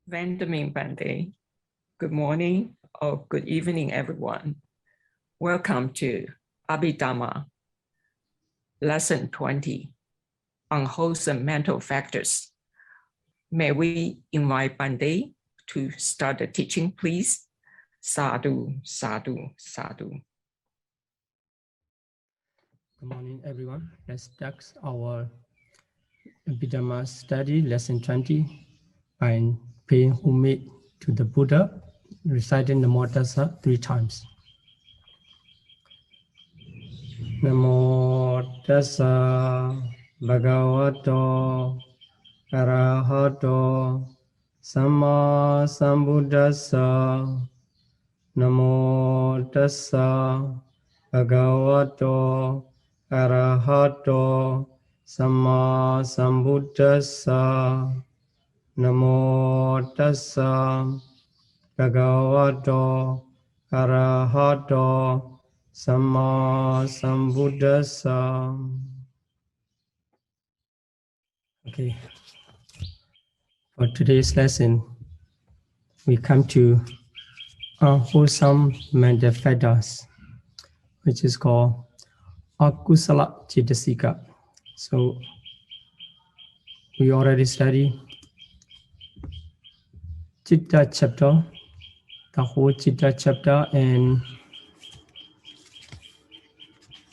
Ven Paññādhikālaṅkāra. Good morning or good evening, everyone. Welcome to Abhidhamma, Lesson 20, Unwholesome Mental Factors. May we invite Bande to start the teaching, please? Sadhu, sadhu, sadhu. Good morning, everyone. Let's start our Abhidhamma study, lesson 20, by paying homage to the Buddha, reciting the Namo Tassa 3 times. Namo Tassa Bhagavato Arahato Samma Sambuddhassa. Namo Tassa Bhagavato Arahato Samma Sambuddhassa. Namo Tassa Bhagavato Arahato Samma Sambuddhassa. Okay. For today's lesson, we come to unwholesome mental factors, which is called akusala cetasika. So we already studied Chitta chapter, the whole Chitta chapter, and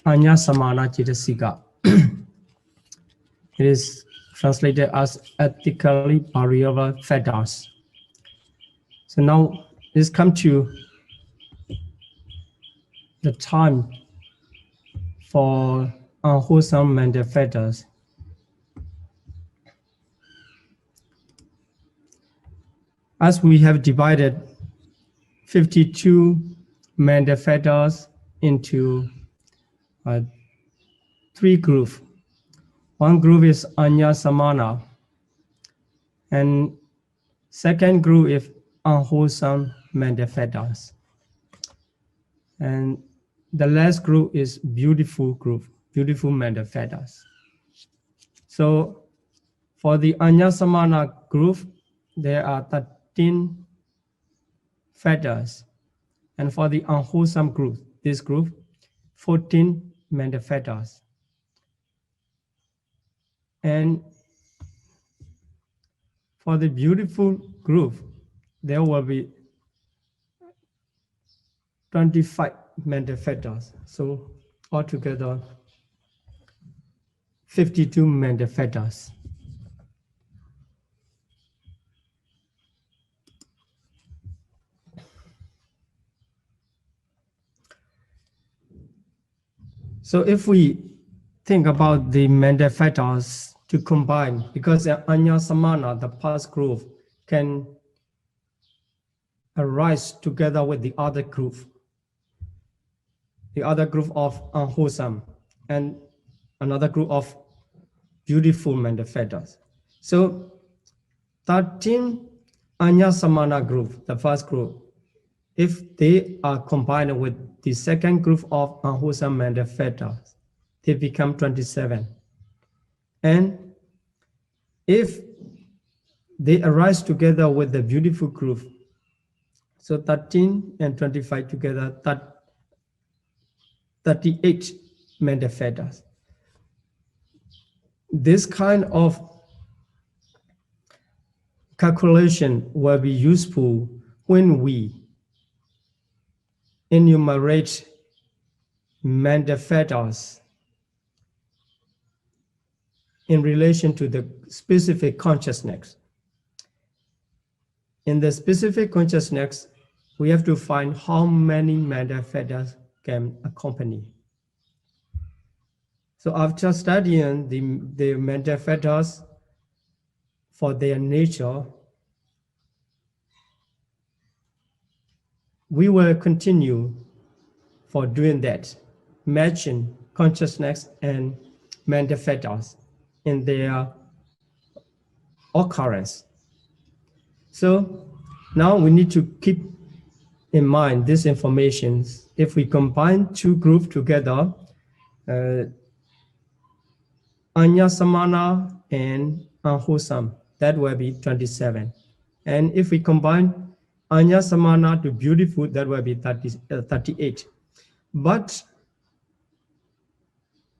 Anya Samana Cetasika. It is translated as ethically variable factors. So now let's come to the time for unwholesome mental factors. As we have divided 52 mental factors into 3 groups. One group is Anya Samana, and second group is unwholesome mental factors. And the last group is beautiful mental factors. So for the Anya Samana group, there are 13 factors, and for the unwholesome group, this group, 14 mental factors. And for the beautiful group, there will be 25 mental factors. So altogether, 52 mental factors. So if we think about the mental factors to combine, because Anya Samana, the past group, can arise together with the other group of unwholesome, and another group of beautiful mental factors. So 13 Anya Samana group, the first group, if they are combined with the second group of unwholesome mental factors, they become 27. And if they arise together with the beautiful group, so 13 and 25 together, 38 mental factors. This kind of calculation will be useful when we enumerate mental factors in relation to the specific consciousness. In the specific consciousness, we have to find how many mental factors can accompany. So after studying the mental factors for their nature, we will continue for doing that, matching consciousness and mental factors in their occurrence. So now we need to keep in mind this information. If we combine 2 groups together, Anya Samana and unwholesome, that will be 27. And if we combine Anya Samana to beautiful, that will be 38. But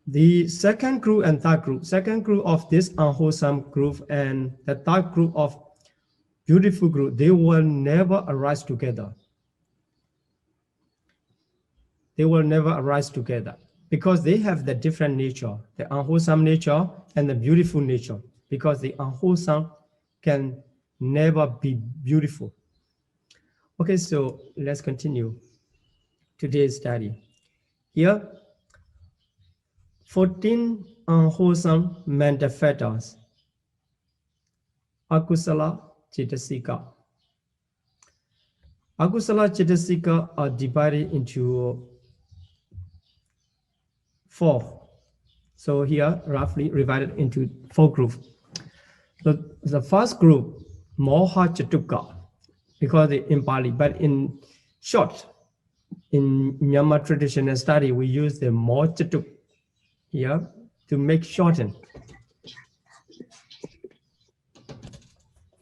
the second group and third group, second group of this unwholesome group and the third group of beautiful group, they will never arise together. They will never arise together because they have the different nature, the unwholesome nature and the beautiful nature, because the unwholesome can never be beautiful. Okay, so let's continue today's study. Here, 14 unwholesome mental fetters. Akusala Cetasika. Akusala Cetasika are divided into 4. So here, roughly divided into 4 groups. So the first group, Moha Chatuka, because in Pali, but in short, in Myanmar traditional study, we use the Mo Chatuk here to make shorten,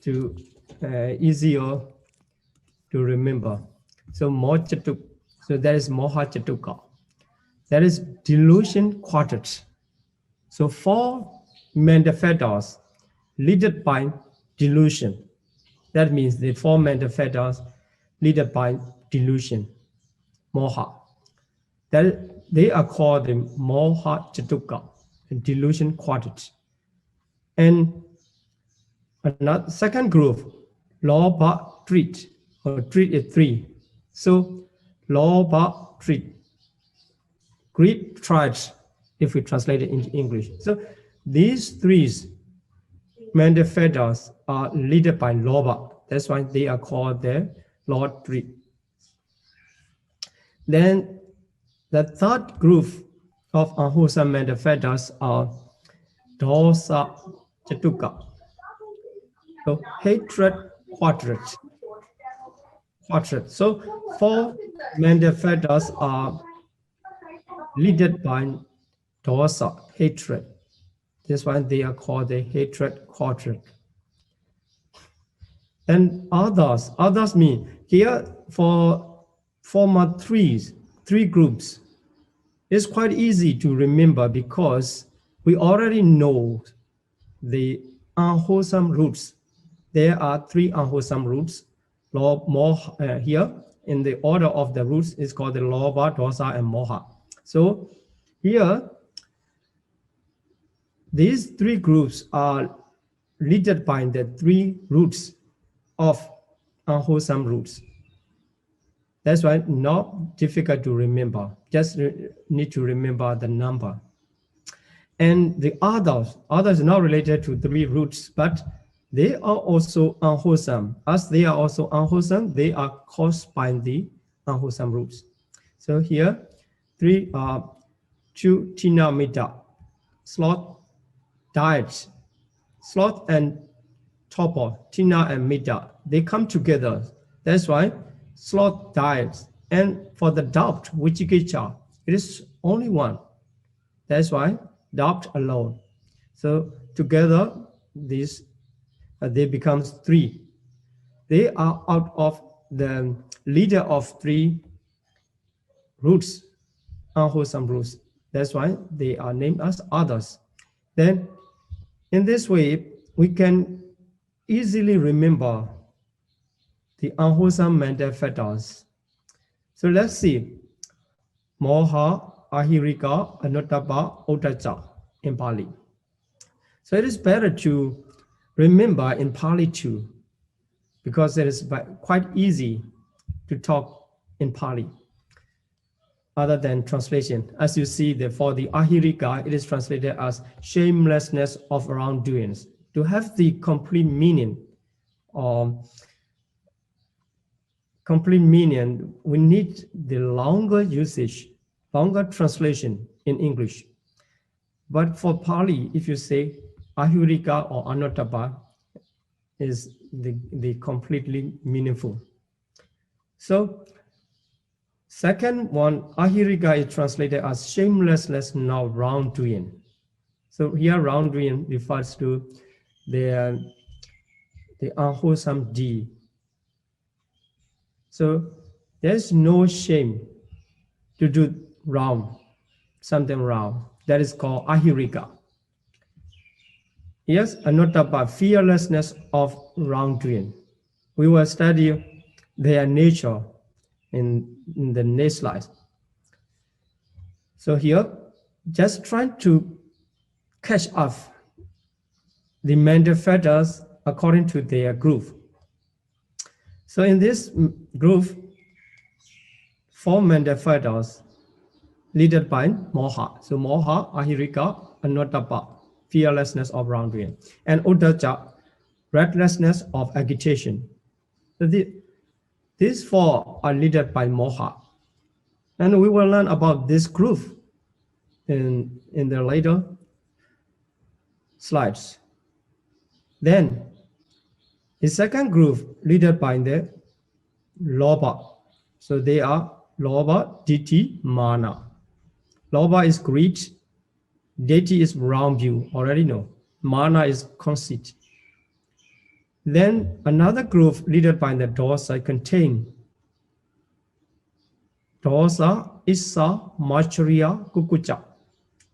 to easier to remember. So Mo Chatuk, so that is Moha Chatuka. That is delusion quartet. So 4 mental fetters leaded by delusion. That means the 4 mental fetters leaded by delusion, moha. That they are called the Moha Chatuka, delusion quartet. And another second group, Lobha treat, or treat is 3. So Lobha treat, greed tribes, if we translate it into English. So these 3 mental fetters are led by Lobha. That's why they are called the Lord 3. Then the third group of unwholesome mental fetters are Dosa Chatuka. So hatred quadrat. So 4 mental fetters are led by Dosa, hatred. That's why they are called the hatred quadrat. And others mean here for former 3 groups. It's quite easy to remember because we already know the unwholesome roots. There are 3 unwholesome roots. Here in the order of the roots is called the Lobha, Dosa, and Moha. So here, these 3 groups are led by the 3 roots of unwholesome roots. That's why not difficult to remember. Just need to remember the number. And the others are not related to 3 roots, but they are also unwholesome. As they are also unwholesome, they are caused by the unwholesome roots. So here, 3 are Chutina Mita, sloth, diet, sloth and torpor, Tina and Mita, they come together. That's why sloth diets. And for the doubt, Vichikicha, it is only 1. That's why doubt alone. So together, these they become 3. They are out of the leader of 3 roots, unwholesome roots. That's why they are named as others. Then, in this way, we can easily remember the unwholesome mental fetters. So let's see. Moha, Ahirika, Anuttapa, Ottacha in Pali. So it is better to remember in Pali too, because it is quite easy to talk in Pali other than translation. As you see, for the Ahirika, it is translated as shamelessness of wrongdoings. To have the complete meaning, we need the longer usage, longer translation in English. But for Pali, if you say Ahirika or Anuttapa, is the completely meaningful. So second one, Ahirika is translated as shamelessness, now wrongdoing. So here wrongdoing refers to the the unwholesome deed. So there's no shame to do wrong, something wrong. That is called ahirika. Yes, anotapa, fearlessness of wrongdoing. We will study their nature in the next slide. So here, just trying to catch up the mental fetters according to their group. So in this group, 4 mental fetters led by moha. So moha, ahirika, anotapa, fearlessness of wrongdoing, and uddhacca, recklessness of agitation. So these 4 are led by moha. And we will learn about this group in the later slides. Then the second group led by the lobha. So they are lobha, ditthi, mana. Lobha is greed, ditthi is wrong view, already know. Mana is conceit. Then another group led by the dosa contain dosa, issa, machariya, kukucha.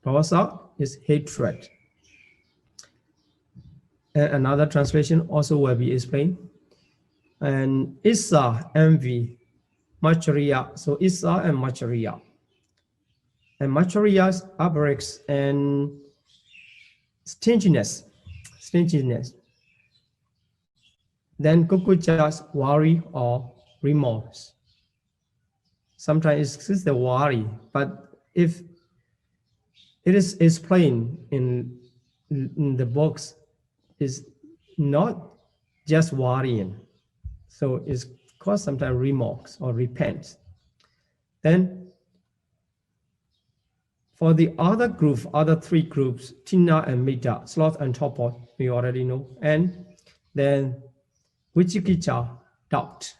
Dosa is hatred. And another translation also will be explained. And issa, envy, machariya. So issa and machariya. And machariya's aberraks and stinginess. Then kukucha's worry or remorse. Sometimes it's the worry, but if it is explained in the books, is not just worrying. So it's called sometimes remorse or repent. Then for the other group, other 3 groups, tina and mita, sloth and torpor, we already know. And then vichikicha, doubt.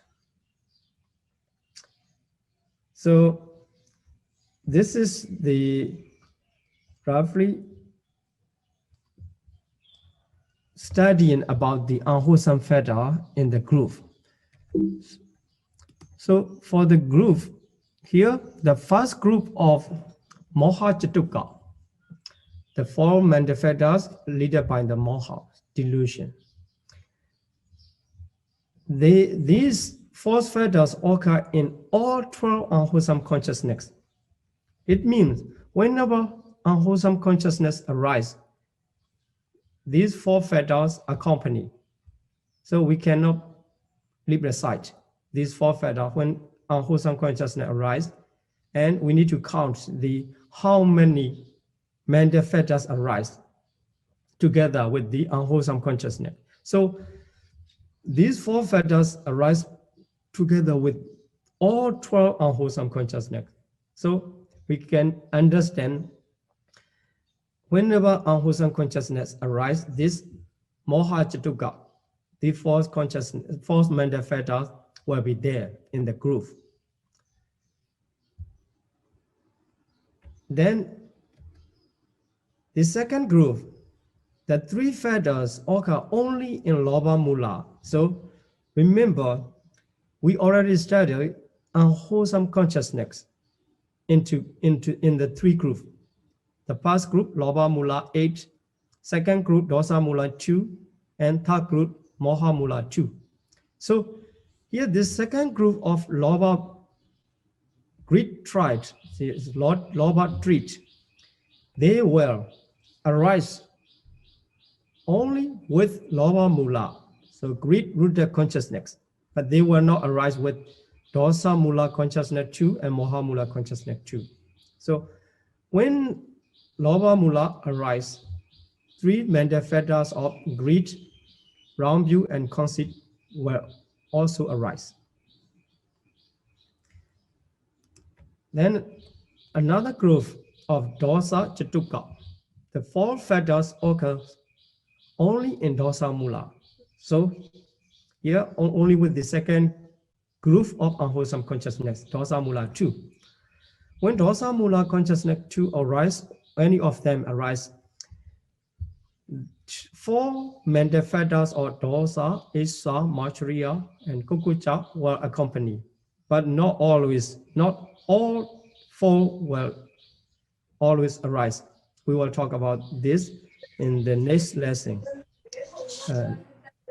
So this is the roughly studying about the unwholesome fetter in the group. So for the group, here the first group of moha chatuka, the 4 mental fetters led by the moha, delusion. These 4 fetters occur in all 12 unwholesome consciousness. It means whenever unwholesome consciousness arises, these 4 fetters accompany. So we cannot leave aside these 4 fetters when unwholesome consciousness arises, and we need to count how many mental fetters arise together with the unwholesome consciousness. So these 4 fetters arise together with all 12 unwholesome consciousness. So we can understand whenever unwholesome consciousness arises, this moha chatuka, the 4th consciousness, 4th mental fetters will be there in the group. Then the second group, the 3 fetters occur only in lobha mula. So remember, we already studied unwholesome consciousness in the 3 groups. The first group, lobha mula 8, second group, dosa mula 2, and third group, moha mula 2. So here, this second group of lobha greed triad, lobha treat, they will arise only with lobha mula, so greed rooted consciousness, but they will not arise with dosa mula consciousness 2 and moha mula consciousness 2. So when lobha mula arise, 3 mental fetters of greed, wrong view, and conceit will also arise. Then another group of dosa chatuka, the 4 fetters occur only in dosa mula. So here only with the second group of unwholesome consciousness, dosa mula 2. When dosa mula consciousness 2 arise, any of them arise, 4 mental fetters or dosa, issa, machariya, and kukucha will accompany, but not always. Not all 4 will always arise. We will talk about this in the next lesson.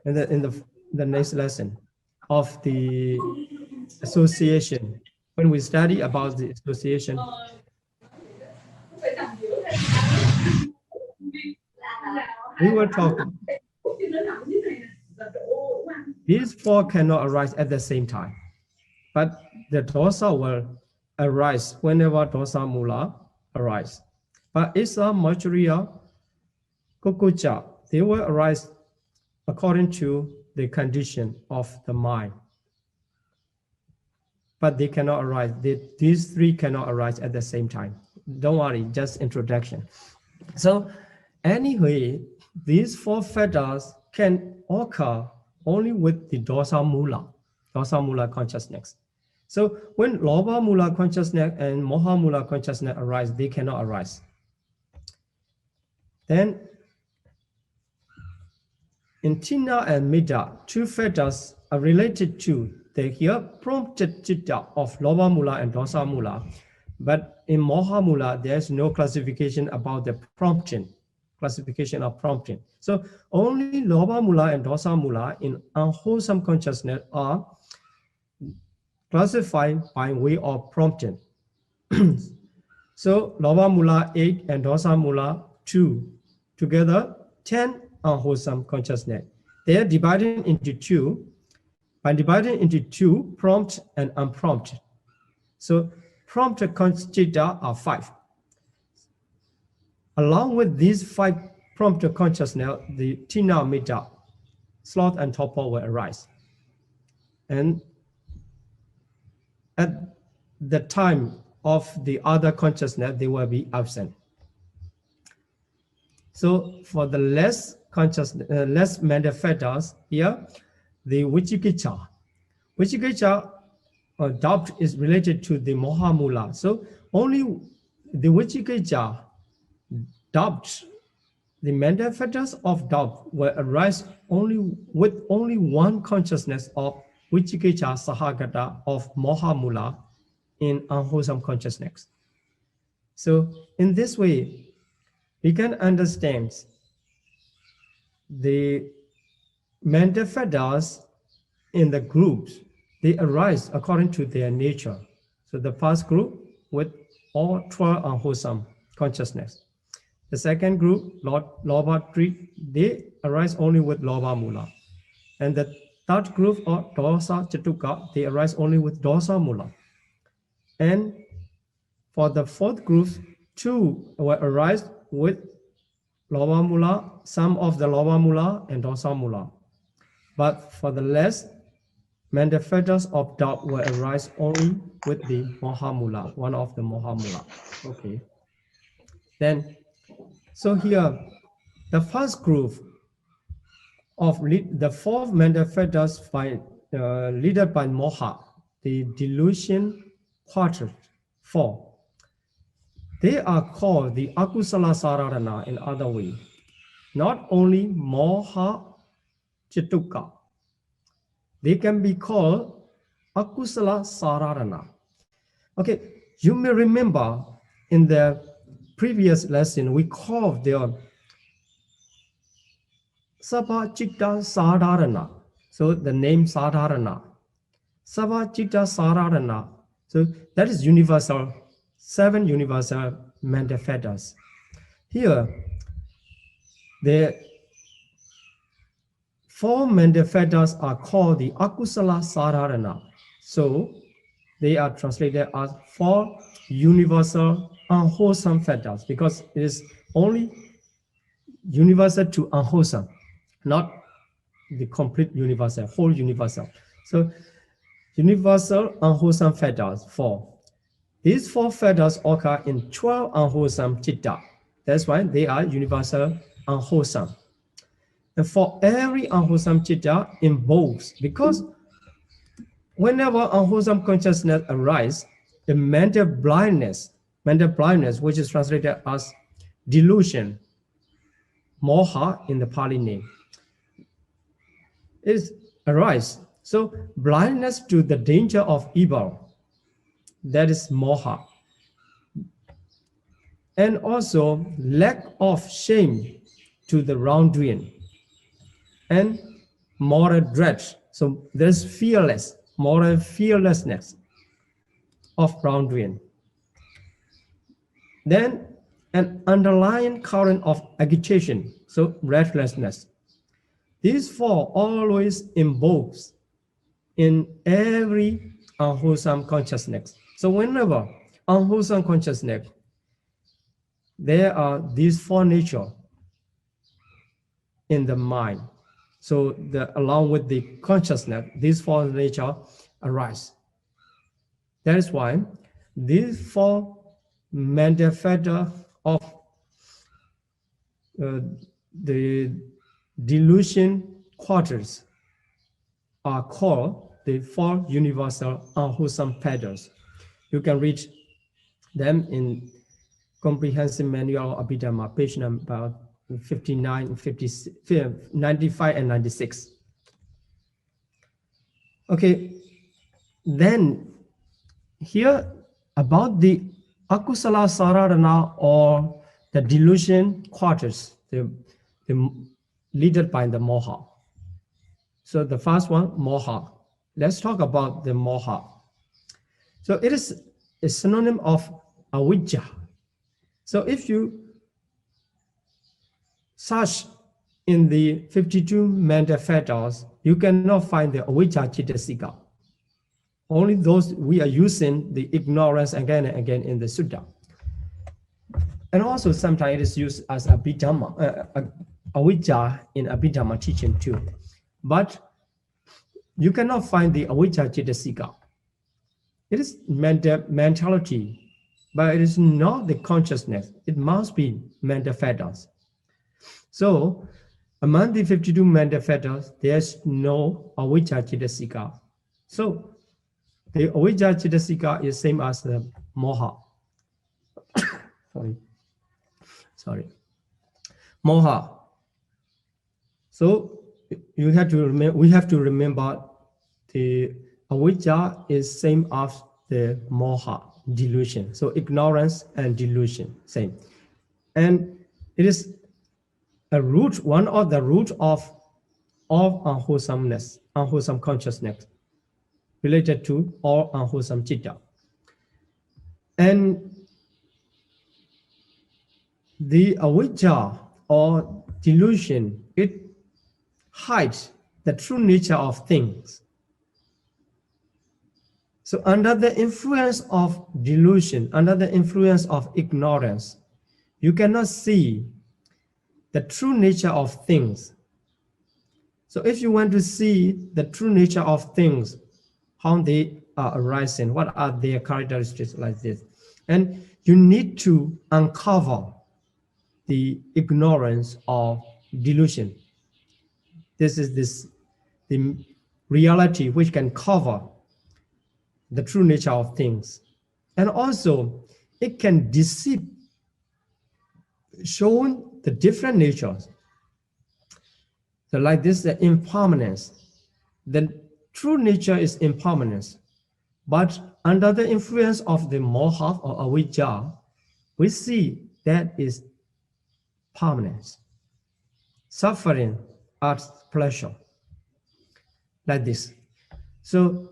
In the next lesson of the association, when we study about the association. We will talk. These 4 cannot arise at the same time, but the dosa will arise whenever dosa mula arise. But Issa, Machariya, Kukucha, they will arise according to the condition of the mind. But they cannot arise. These 3 cannot arise at the same time. Don't worry, just introduction. So anyway, these 4 fetters can occur only with the dosa mula consciousness. So when lobha mula consciousness and moha mula consciousness arise, they cannot arise. Then in tina and mida, 2 fetters are related to the here prompted chitta of lobha mula and dosa mula. But in moha mula, there's no classification about the prompting, classification of prompting. So only lobha mula and dosa mula in unwholesome consciousness are classified by way of prompting. So lobha mula 8 and dosa mula 2, together 10 unwholesome consciousness. They are divided into 2. By dividing into 2, prompt and unprompted. So prompted chitta are 5. Along with these 5 prompted consciousness, the tina, mita, sloth and torpor will arise. And at the time of the other consciousness, they will be absent. So for the less consciousness, less mental fetters here, the vichikicha. Vichikicha or doubt is related to the moha mula. So only the vichikicha, doubt, the mental fetters of doubt will arise only with only one consciousness of vichikicha sahagata of moha mula in unwholesome consciousness. So in this way, we can understand the mental fetters in the groups, they arise according to their nature. So the first group with all 12 unwholesome consciousness. The second group, lobha 3, they arise only with lobha mula. And the third group of dosa chatuka, they arise only with dosa mula. And for the fourth group, 2 will arise with lobha mula, some of the lobha mula and dosa mula. But for the less, mental fetters of doubt will arise only with the moha mula, one of the moha mula. Okay. Then, so here, the first group of the 4 mental fetters by leaded by moha, the delusion quarter 4. They are called the akusala sararana in other way. Not only moha chituka, they can be called akusala sararana. Okay, you may remember in the previous lesson we called their sabha chitta sararana. So the name sararana, sabha chitta sararana. So that is universal, 7 universal mental fetters. Here, the 4 mental fetters are called the akusala sararana. So they are translated as 4 universal unwholesome fetters because it is only universal to unwholesome, not the complete universal, whole universal. So universal unwholesome fetters 4. These 4 fetters occur in 12 unwholesome chitta. That's why they are universal unwholesome. And for every unwholesome chitta in both, because whenever unwholesome consciousness arises, the mental blindness, which is translated as delusion, moha in the Pali name. It arise. So blindness to the danger of evil, that is moha. And also lack of shame to the wrongdoing, and moral dread. So there's moral fearlessness of wrongdoing. Then an underlying current of agitation, so restlessness. These four always invokes in every unwholesome consciousness. So whenever unwholesome consciousness, there are these four natures in the mind. So along with the consciousness, these four natures arise. That is why these four mental factors of the delusion quarters are called the four universal unwholesome factors. You can read them in Comprehensive Manual of Abhidhamma, page number 59, 95, and 96. Okay, then here about the akusala saradana, or the delusion quarters, the leaded by the moha. So the first one, moha. Let's talk about the moha. So it is a synonym of avijja. So if you search in the 52 mental factors, you cannot find the avijja citasika. Only those we are using the ignorance again and again in the sutta. And also sometimes it is used as Abhidhamma, avijja in Abhidhamma teaching too. But you cannot find the avijja citasika. It is mentality, but it is not the consciousness. It must be mental factors. So among the 52 mental factors, there's no avijja citasika. So the avijja citasika is same as the moha. Sorry. Moha. So we have to remember the avijja is same as the moha, delusion. So ignorance and delusion, same. And it is a root, one of the root of unwholesomeness, unwholesome consciousness, related to all unwholesome citta. And the avijja or delusion, it hides the true nature of things. So under the influence of delusion, under the influence of ignorance, you cannot see the true nature of things. So if you want to see the true nature of things, how they are arising, what are their characteristics like this, and you need to uncover the ignorance of delusion. This is the reality which can cover the true nature of things. And also it can deceive, showing the different natures. So like this, the impermanence. The true nature is impermanence. But under the influence of the moha or avijja, we see that is permanence. Suffering as pleasure. Like this. So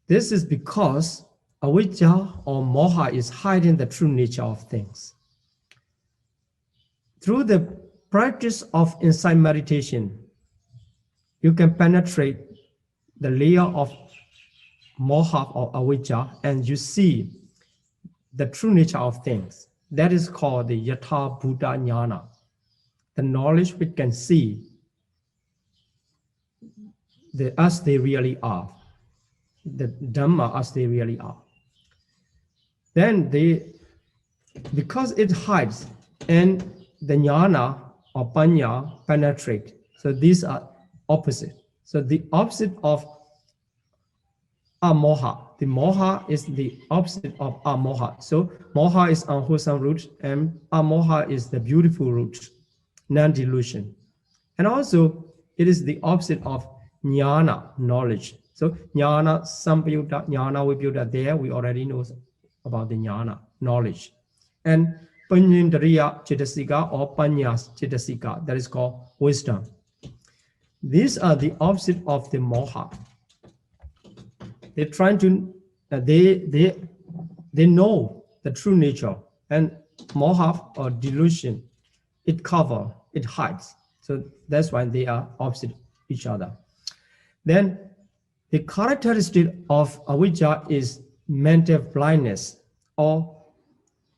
this is because avijja or moha is hiding the true nature of things. Through the practice of insight meditation, you can penetrate the layer of moha or avijja, and you see the true nature of things. That is called the yatha bhuta jnana, the knowledge which can see as they really are, the Dhamma as they really are. Then because it hides and the jnana or paññā penetrate, so these are opposite. So the opposite of amoha, the moha is the opposite of amoha. So moha is unwholesome root and amoha is the beautiful root. non-delusion. And also, it is the opposite of jnana, knowledge. So jnana, sampayutta, jnana, vibhuta, there we already know about the jnana, knowledge. And paññādhikālaṅkāra cetasika or paññās cetasika, that is called wisdom. These are the opposite of the moha. They're trying to, they know the true nature, and moha or delusion, it covers, it hides. So that's why they are opposite each other. Then the characteristic of avijja is mental blindness or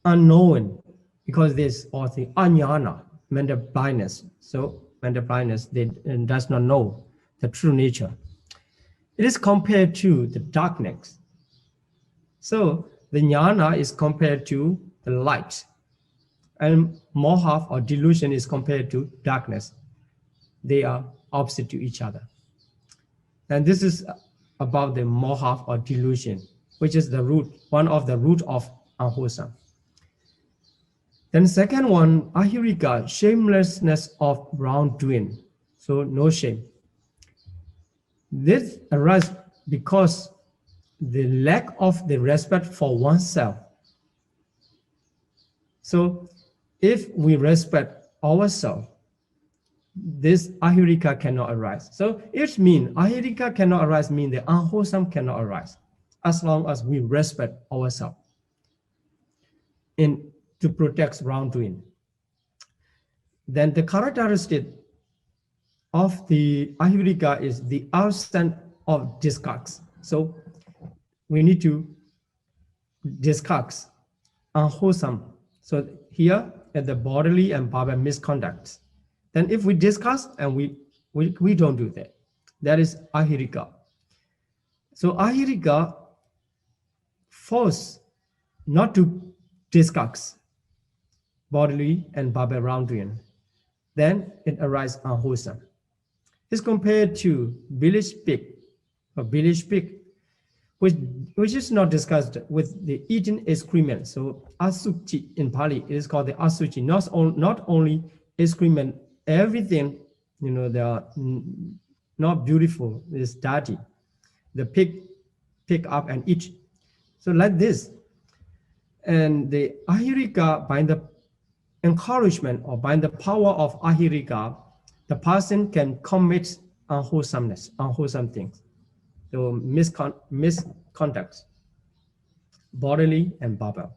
unknown, because this or the ajnana, mental blindness. So mental blindness, they does not know the true nature. It is compared to the darkness. So the jnana is compared to the light, and moha or delusion is compared to darkness. They are opposite to each other. And this is about the moha or delusion, which is the root, one of the root of unwholesome. Then second one, ahirika, shamelessness of wrongdoing. So no shame. This arises because the lack of the respect for oneself. So if we respect ourselves, this ahirika cannot arise. So it means ahirika cannot arise, means the unwholesome cannot arise, as long as we respect ourselves in to protect wrongdoing. Then the characteristic of the ahirika is the absence of discards. So we need to discuss unwholesome. So here at the bodily and verbal misconduct. Then if we discuss and we don't do that, that is ahirika. So ahirika force not to discuss bodily and verbal wrongdoing. Then it arises unwholesome. It's compared to village pig, or village pig, which is not discussed with the eating excrement. So asuchi in Pali, it is called the asuchi. Not only excrement, everything, they are not beautiful, it's dirty. The pig pick up and eat. So like this. And the ahirika, by the encouragement or by the power of ahirika, the person can commit unwholesomeness, unwholesome things. So misconduct, bodily and verbal.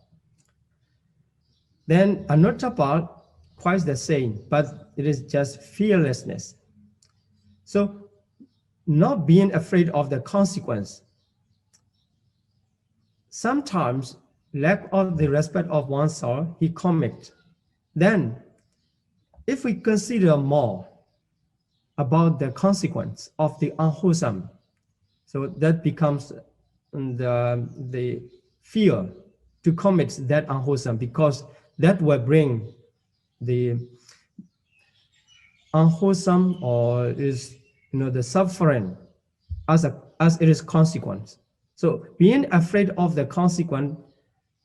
Then anuttapa, quite the same, but it is just fearlessness. So not being afraid of the consequence. Sometimes lack of the respect of oneself, he commit. Then if we consider more about the consequence of the unwholesome, so that becomes the fear to commit that unwholesome, because that will bring the unwholesome or is the suffering as it is consequence. So being afraid of the consequence,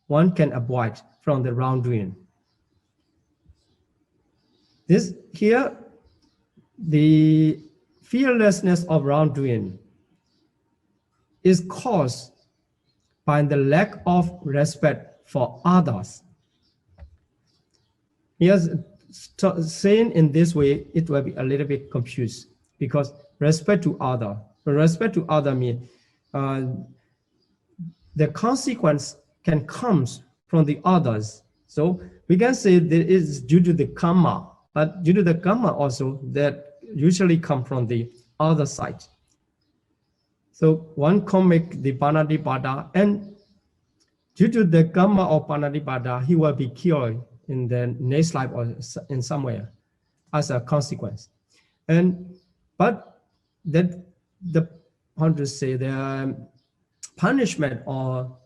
one can avoid from the wrongdoing. This here, the fearlessness of wrongdoing is caused by the lack of respect for others. Here's saying in this way, it will be a little bit confused, because respect to other. Respect to other means the consequence can come from the others. So we can say that it is due to the karma, but due to the karma also that usually come from the other side. So one commit the panadipada, and due to the karma of panadipada, he will be killed in the next life or in somewhere as a consequence. But that the punishment or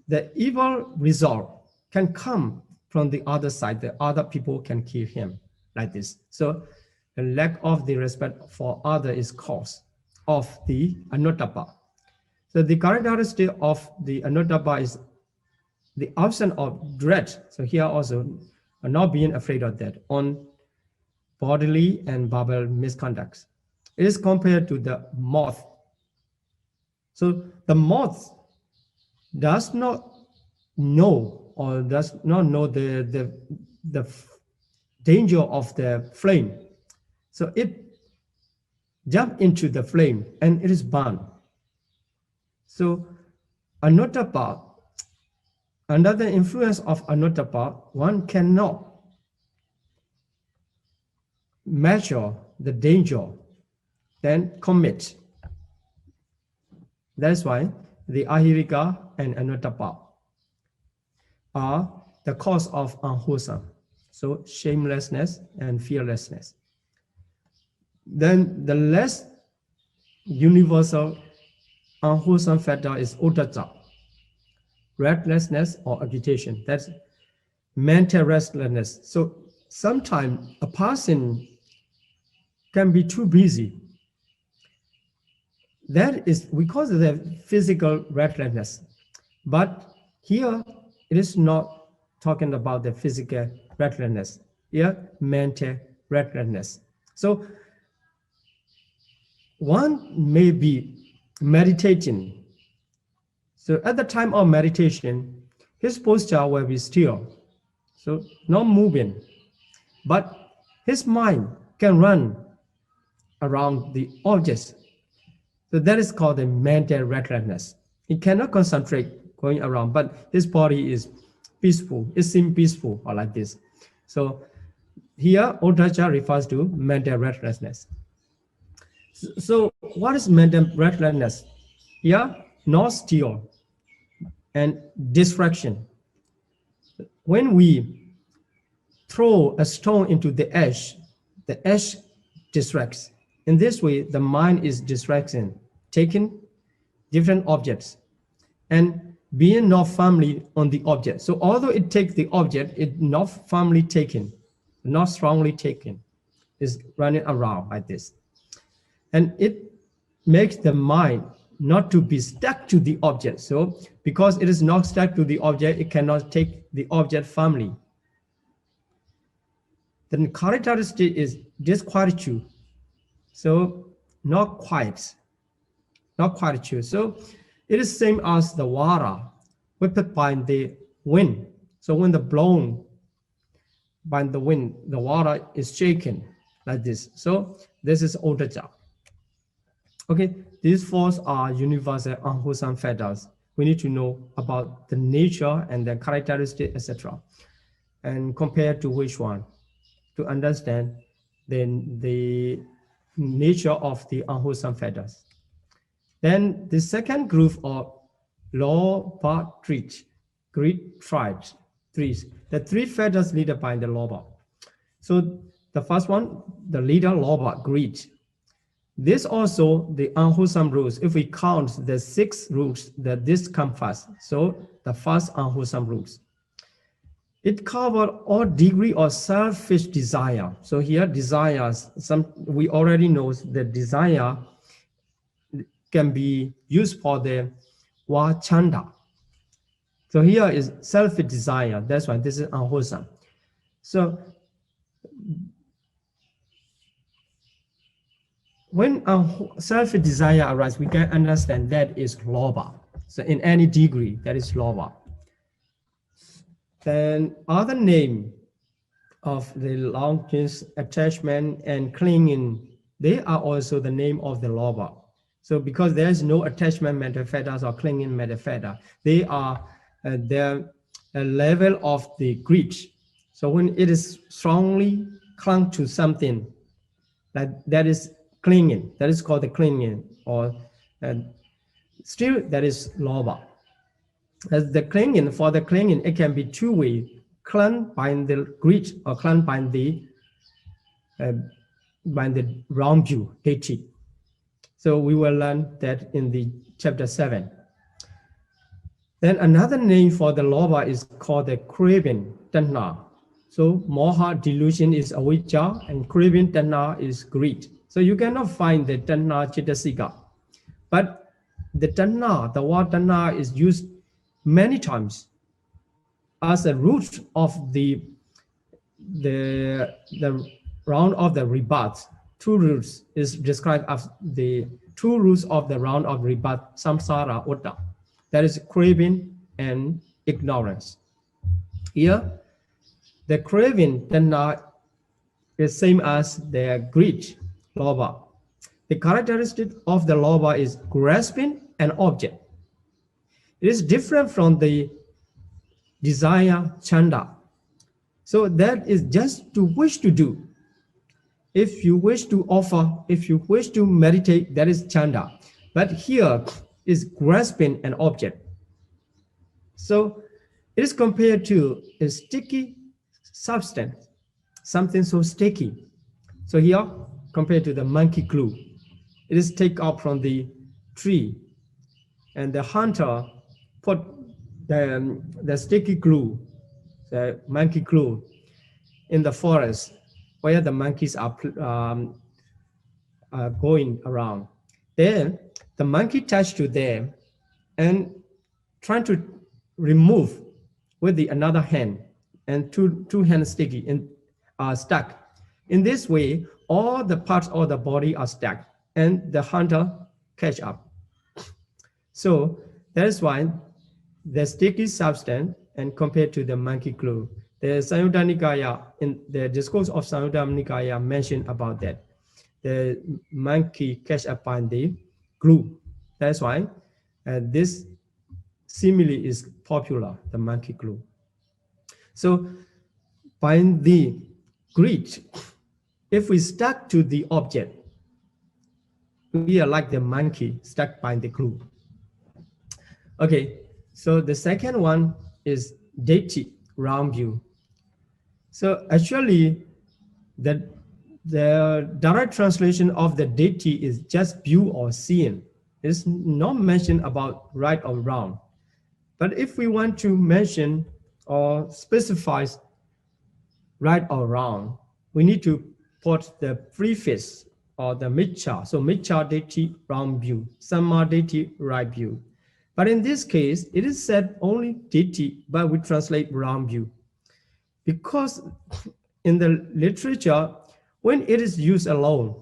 the evil result can come from the other side. The other people can kill him like this. So the lack of the respect for other is cause of the anuttapa. So the characteristic of the anuttapa is the absence of dread. So here also or not being afraid of that on bodily and verbal misconducts. It is compared to the moth. So the moth does not know or does not know the danger of the flame. So it jumps into the flame and it is burned. So Anuttapa, under the influence of Anuttapa, one cannot measure the danger, then commit. That's why the Ahirika and Anuttapa are the cause of unwholesome. So shamelessness and fearlessness. Then the less universal unwholesome factor is uddhacca, restlessness or agitation. That's mental restlessness. So sometimes a person can be too busy. That is because of the physical restlessness. But here it is not talking about the physical restlessness. Here, mental restlessness. So one may be meditating. So at the time of meditation, his posture will be still. So not moving. But his mind can run around the objects. So that is called the mental restlessness. He cannot concentrate going around, but his body is peaceful. It seems peaceful or like this. So here, uddhacca refers to mental restlessness. So what is mental restlessness? Here, not still and distraction. When we throw a stone into the ash distracts. In this way, the mind is distracting, taking different objects and being not firmly on the object. So although it takes the object, it's not firmly taken, not strongly taken, is running around like this. And it makes the mind not to be stuck to the object. So because it is not stuck to the object, it cannot take the object firmly. The characteristic is disquietude. So not quiet, not quietude. So it is same as the water whipped by the wind. So when the blown by the wind, the water is shaken like this. So this is uddhacca. Okay, these four are universal unwholesome factors. We need to know about the nature and the characteristic, etc. And compare to which one to understand the nature of the unwholesome factors. Then the second group of lobha greed tribes, the three factors leaded by the lobha. So the first one, the leader lobha, greed. This also the unwholesome roots. If we count the 6 roots that this comes first, so the first unwholesome roots. It covers all degree of selfish desire. So here desires, we already know that desire can be used for the vachanda. So here is selfish desire. That's why this is unwholesome. So when selfish desire arises, we can understand that is lobha. So in any degree, that is lobha. Then other name of the longest attachment and clinging, they are also the name of the lobha. So because there is no attachment metaphysics or clinging metaphysics, they are the level of the greed. So when it is strongly clung to something, that is clinging, that is called the clinging, or still that is lobha. As the clinging, for the clinging, it can be two-way, clung by the greed or clung by the wrong view, ditthi. So we will learn that in the chapter 7. Then another name for the lobha is called the craving, tanha. So moha, delusion, is avijja, and craving, tanha, is greed. So you cannot find the tanha chitasika. But the tanha, the word tanha, is used many times as a root of the the round of the rebirth, two roots is described as the two roots of the round of rebirth, samsara uddha. That is craving and ignorance. Here, the craving then is same as the greed, lobha. The characteristic of the lobha is grasping an object. It is different from the desire, chanda. So that is just to wish to do. If you wish to offer, if you wish to meditate, that is chanda. But here is grasping an object. So it is compared to a sticky substance, something so sticky. So here, compared to the monkey glue, it is taken out from the tree, and the hunter put the sticky glue, the monkey glue, in the forest where the monkeys are going around. Then the monkey touched to them and trying to remove with the another hand, and two hands sticky and are stuck. In this way, all the parts of the body are stuck, and the hunter catch up. So that is why the sticky substance and compared to the monkey glue. The Samyutta Nikaya, in the discourse of Samyutta Nikaya, mentioned about that. The monkey catch up by the glue. That's why this simile is popular, the monkey glue. So by the greed, if we stuck to the object, we are like the monkey stuck by the glue. Okay, so the second one is deity, round view. So actually, the direct translation of the deity is just view or seeing. It's not mentioned about right or wrong. But if we want to mention or specify right or wrong, we need to put the prefix or the miccha. So miccha deity, round view, samma deity, right view. But in this case, it is said only deity, but we translate round view. Because in the literature, when it is used alone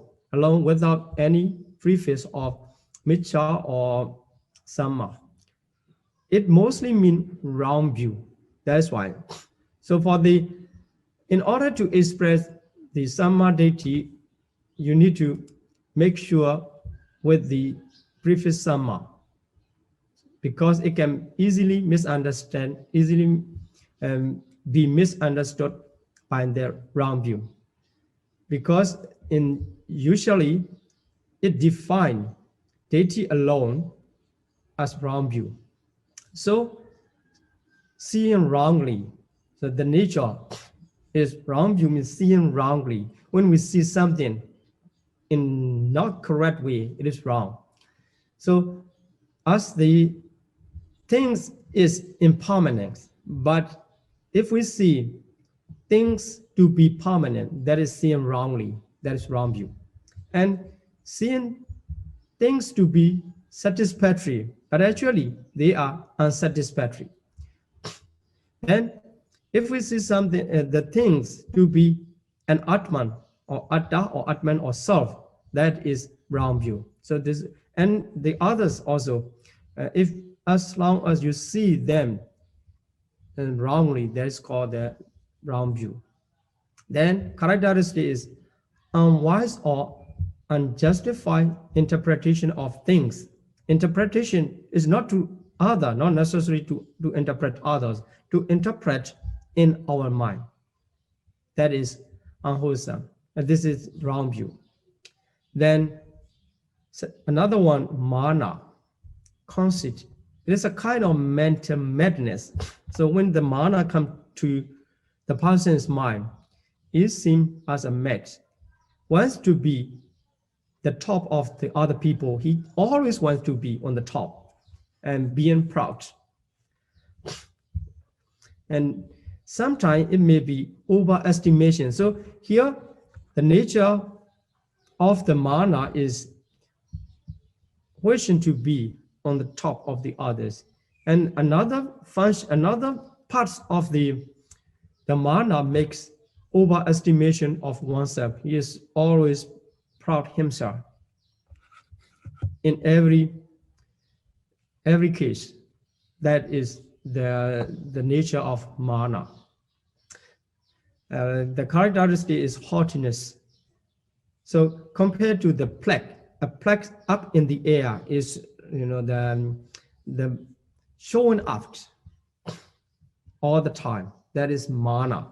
without any prefix of miccha or samma, it mostly means round view. That's why. So in order to express the samma deity, you need to make sure with the prefix samma, because it can easily be misunderstood by the round view. Because usually it defines deity alone as round view. So seeing wrongly, so the nature is round view means seeing wrongly. When we see something in not correct way, it is wrong. So as the things is impermanent, but if we see things to be permanent, that is seeing wrongly, that is wrong view. And seeing things to be satisfactory, but actually they are unsatisfactory. Then if we see something, the things to be an Atman or Atta or Atman or self, that is wrong view. So this, and the others also, if as long as you see them wrongly, that is called the wrong view. Then characteristic is unwise or unjustified interpretation of things. Interpretation is not to other, not necessary to interpret others, to interpret in our mind. That is unwholesome. And this is wrong view. Then another one, mana, conceit. It is a kind of mental madness. So when the mana comes to the person's mind, it seems as a mad. Wants to be the top of the other people. He always wants to be on the top and being proud. And sometimes it may be overestimation. So here, the nature of the mana is wishing to be on the top of the others. And another function, another parts of the mana makes overestimation of oneself. He is always proud himself in every case. That is the nature of mana. The characteristic is haughtiness. So compared to the plaque, a plaque up in the air is, the showing up all the time. That is mana.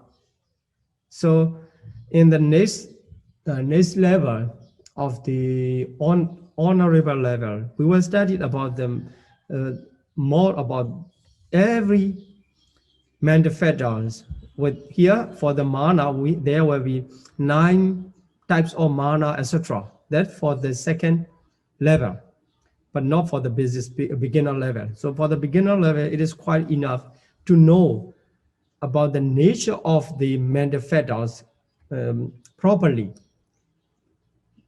So in the next level of the honorable level, we will study about them more about every manifestos. With here for the mana, there will be 9 types of mana, etc. That for the second level, but not for the beginner level. So for the beginner level, it is quite enough to know about the nature of the manifestos properly.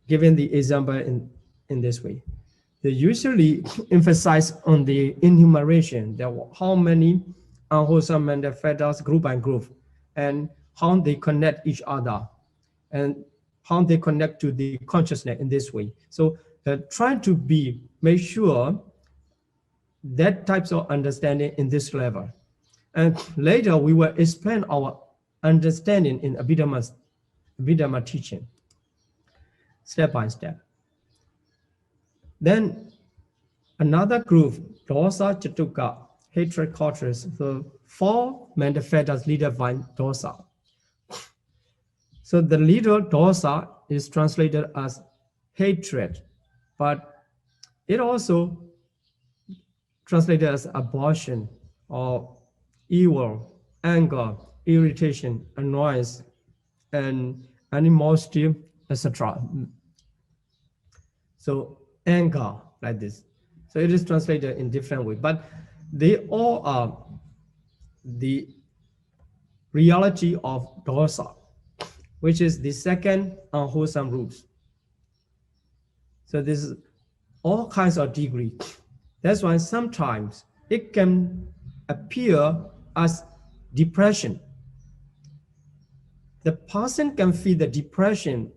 Given the example in this way, they usually emphasize on the enumeration. There were how many unwholesome manifestos group by group, and how they connect each other, and how they connect to the consciousness in this way. So trying to make sure that types of understanding in this level. And later we will expand our understanding in Abhidhamma teaching, step by step. Then another group, dosa, chatuka, hatred, cultures. So 4 manifestos leader by dosa. So the leader dosa is translated as hatred, but it also translated as abortion or evil, anger, irritation, annoyance, and animosity, etc. So anger, like this. So it is translated in different ways, but they all are the reality of dosa, which is the second unwholesome roots. So this is all kinds of degree. That's why sometimes it can appear as depression. The person can feel the depression,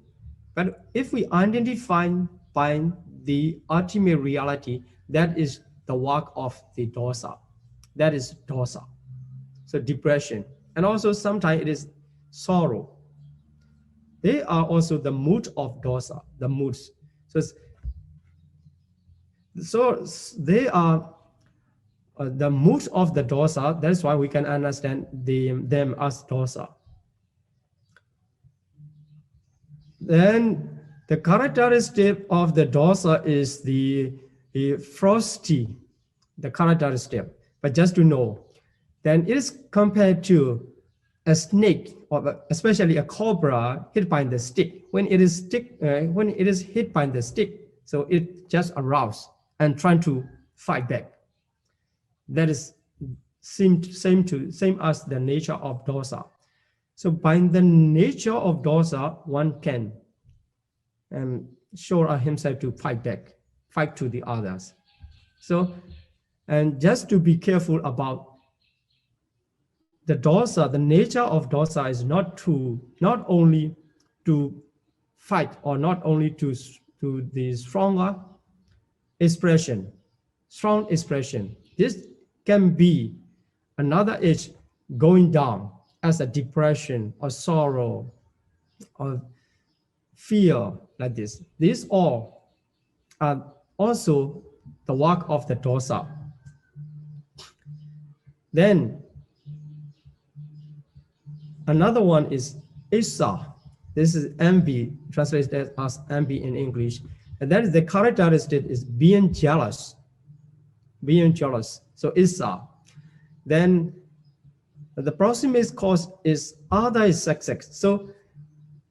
but if we identify by the ultimate reality, that is the work of the dosa. That is dosa. So depression. And also sometimes it is sorrow. They are also the mood of dosa, the moods. So they are the moods of the dosa. That's why we can understand them as dosa. Then the characteristic of the dosa is the frosty, the characteristic. But just to know, then it is compared to a snake, or especially a cobra hit by the stick. When it is hit by the stick, so it just aroused and trying to fight back. That is same as the nature of dosa. So by the nature of dosa, one can show himself to fight back, fight to the others. So, and just to be careful about the dosa, the nature of dosa is not only to fight, or not only to the strong expression. This can be another edge going down as a depression or sorrow or fear, like this. These all are also the work of the dosa. Then another one is Isa. This is envy, translated as envy in English. And that is the characteristic is being jealous. Being jealous. So Isa. Then the proximate cause is other is success. So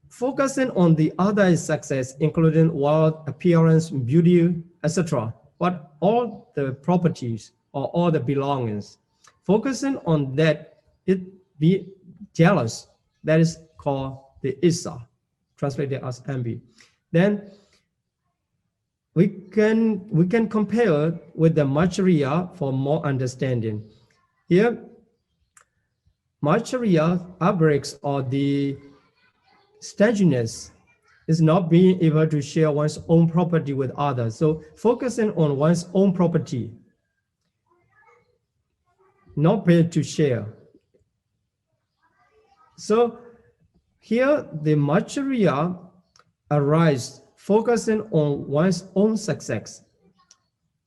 focusing on the other is success, including wealth, appearance, beauty, etc. But all the properties or all the belongings. Focusing on that, it be jealous. That is called the Isa, translated as envy. Then we can compare with the Macharya for more understanding. Here, Macharya outbreaks or the stinginess is not being able to share one's own property with others. So focusing on one's own property, not paid to share. So here the Macharya arise focusing on one's own success,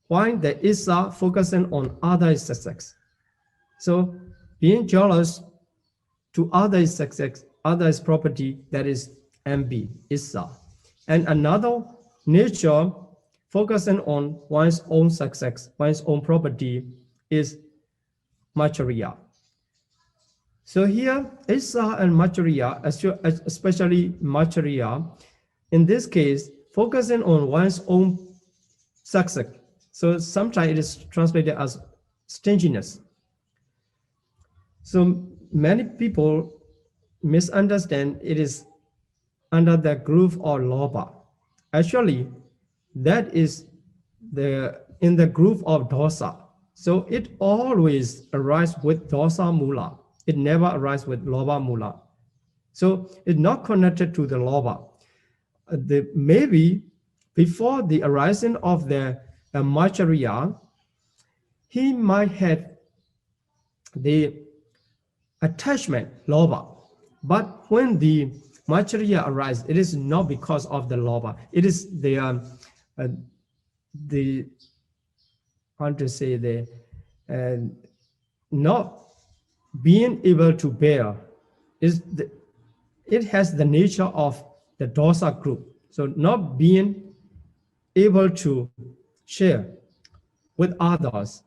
while the Issa focusing on others' success. So being jealous to others' success, others' property, that is envy, Issa. And another nature focusing on one's own success, one's own property, is Macharya. So here, Issa and Macharya, especially Macharya, in this case, focusing on one's own success. So sometimes it is translated as stinginess. So many people misunderstand it is under the group of lobha. Actually, that is in the group of dosa. So it always arises with dosa mula. It never arises with lobha mula. So it's not connected to the lobha. Maybe before the arising of the Macharya, he might have the attachment, lobha. But when the Macharya arises, it is not because of the lobha. It is how to say, not being able to bear. It has the nature of the dosa group. So not being able to share with others.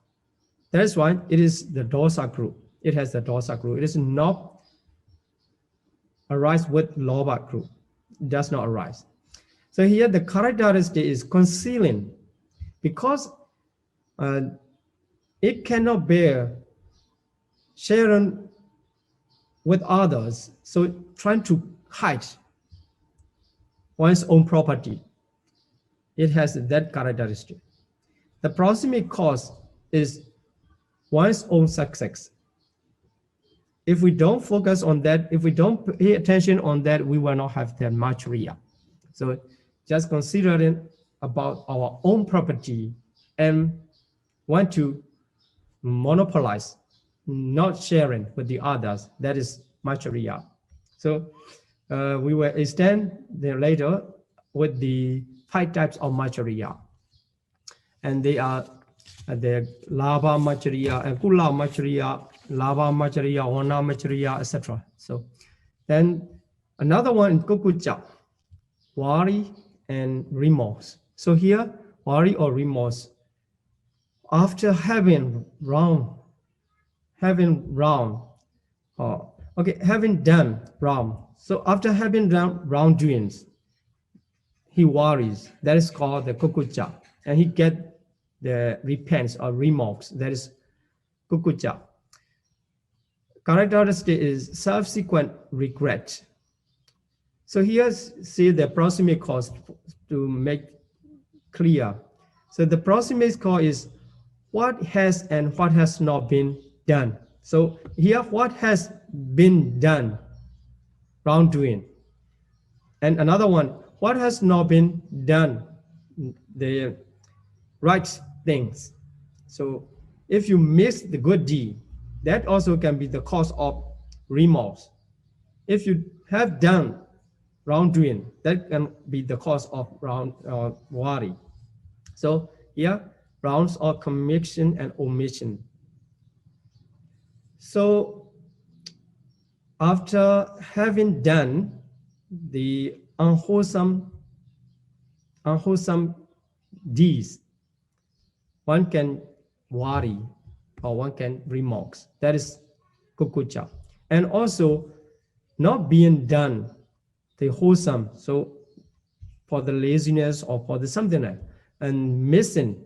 That's why it is the dosa group. It has the dosa group. It is not arise with lobha group. It does not arise. So here the characteristic is concealing, because it cannot bear sharing with others. So trying to hide one's own property. It has that characteristic. The proximate cause is one's own success. If we don't focus on that, if we don't pay attention on that, we will not have that Macharya. So just considering about our own property and want to monopolize, not sharing with the others, that is Macharya. So we will extend later with the 5 types of Macharya. And they are the Labha Macharya, Kula Macharya, Labha Macharya, Ona Macharya, etc. So then another one is Kukucha, worry and remorse. So here, worry or remorse, after having done wrong. So after having done wrongdoings, he worries. That is called the kukucha, and he get the repents or remorse. That is kukucha. Characteristic is subsequent regret. So here, see the proximate cause to make clear. So the proximate cause is what has and what has not been done. So here, what has been done, wrongdoing. And another one, what has not been done, the right things. So if you miss the good deed, that also can be the cause of remorse. If you have done wrongdoing, that can be the cause of worry. So here, rounds of commission and omission. So after having done the unwholesome deeds, one can worry or one can remorse. That is kukucha. And also not being done the wholesome, so for the laziness or for the something else, and missing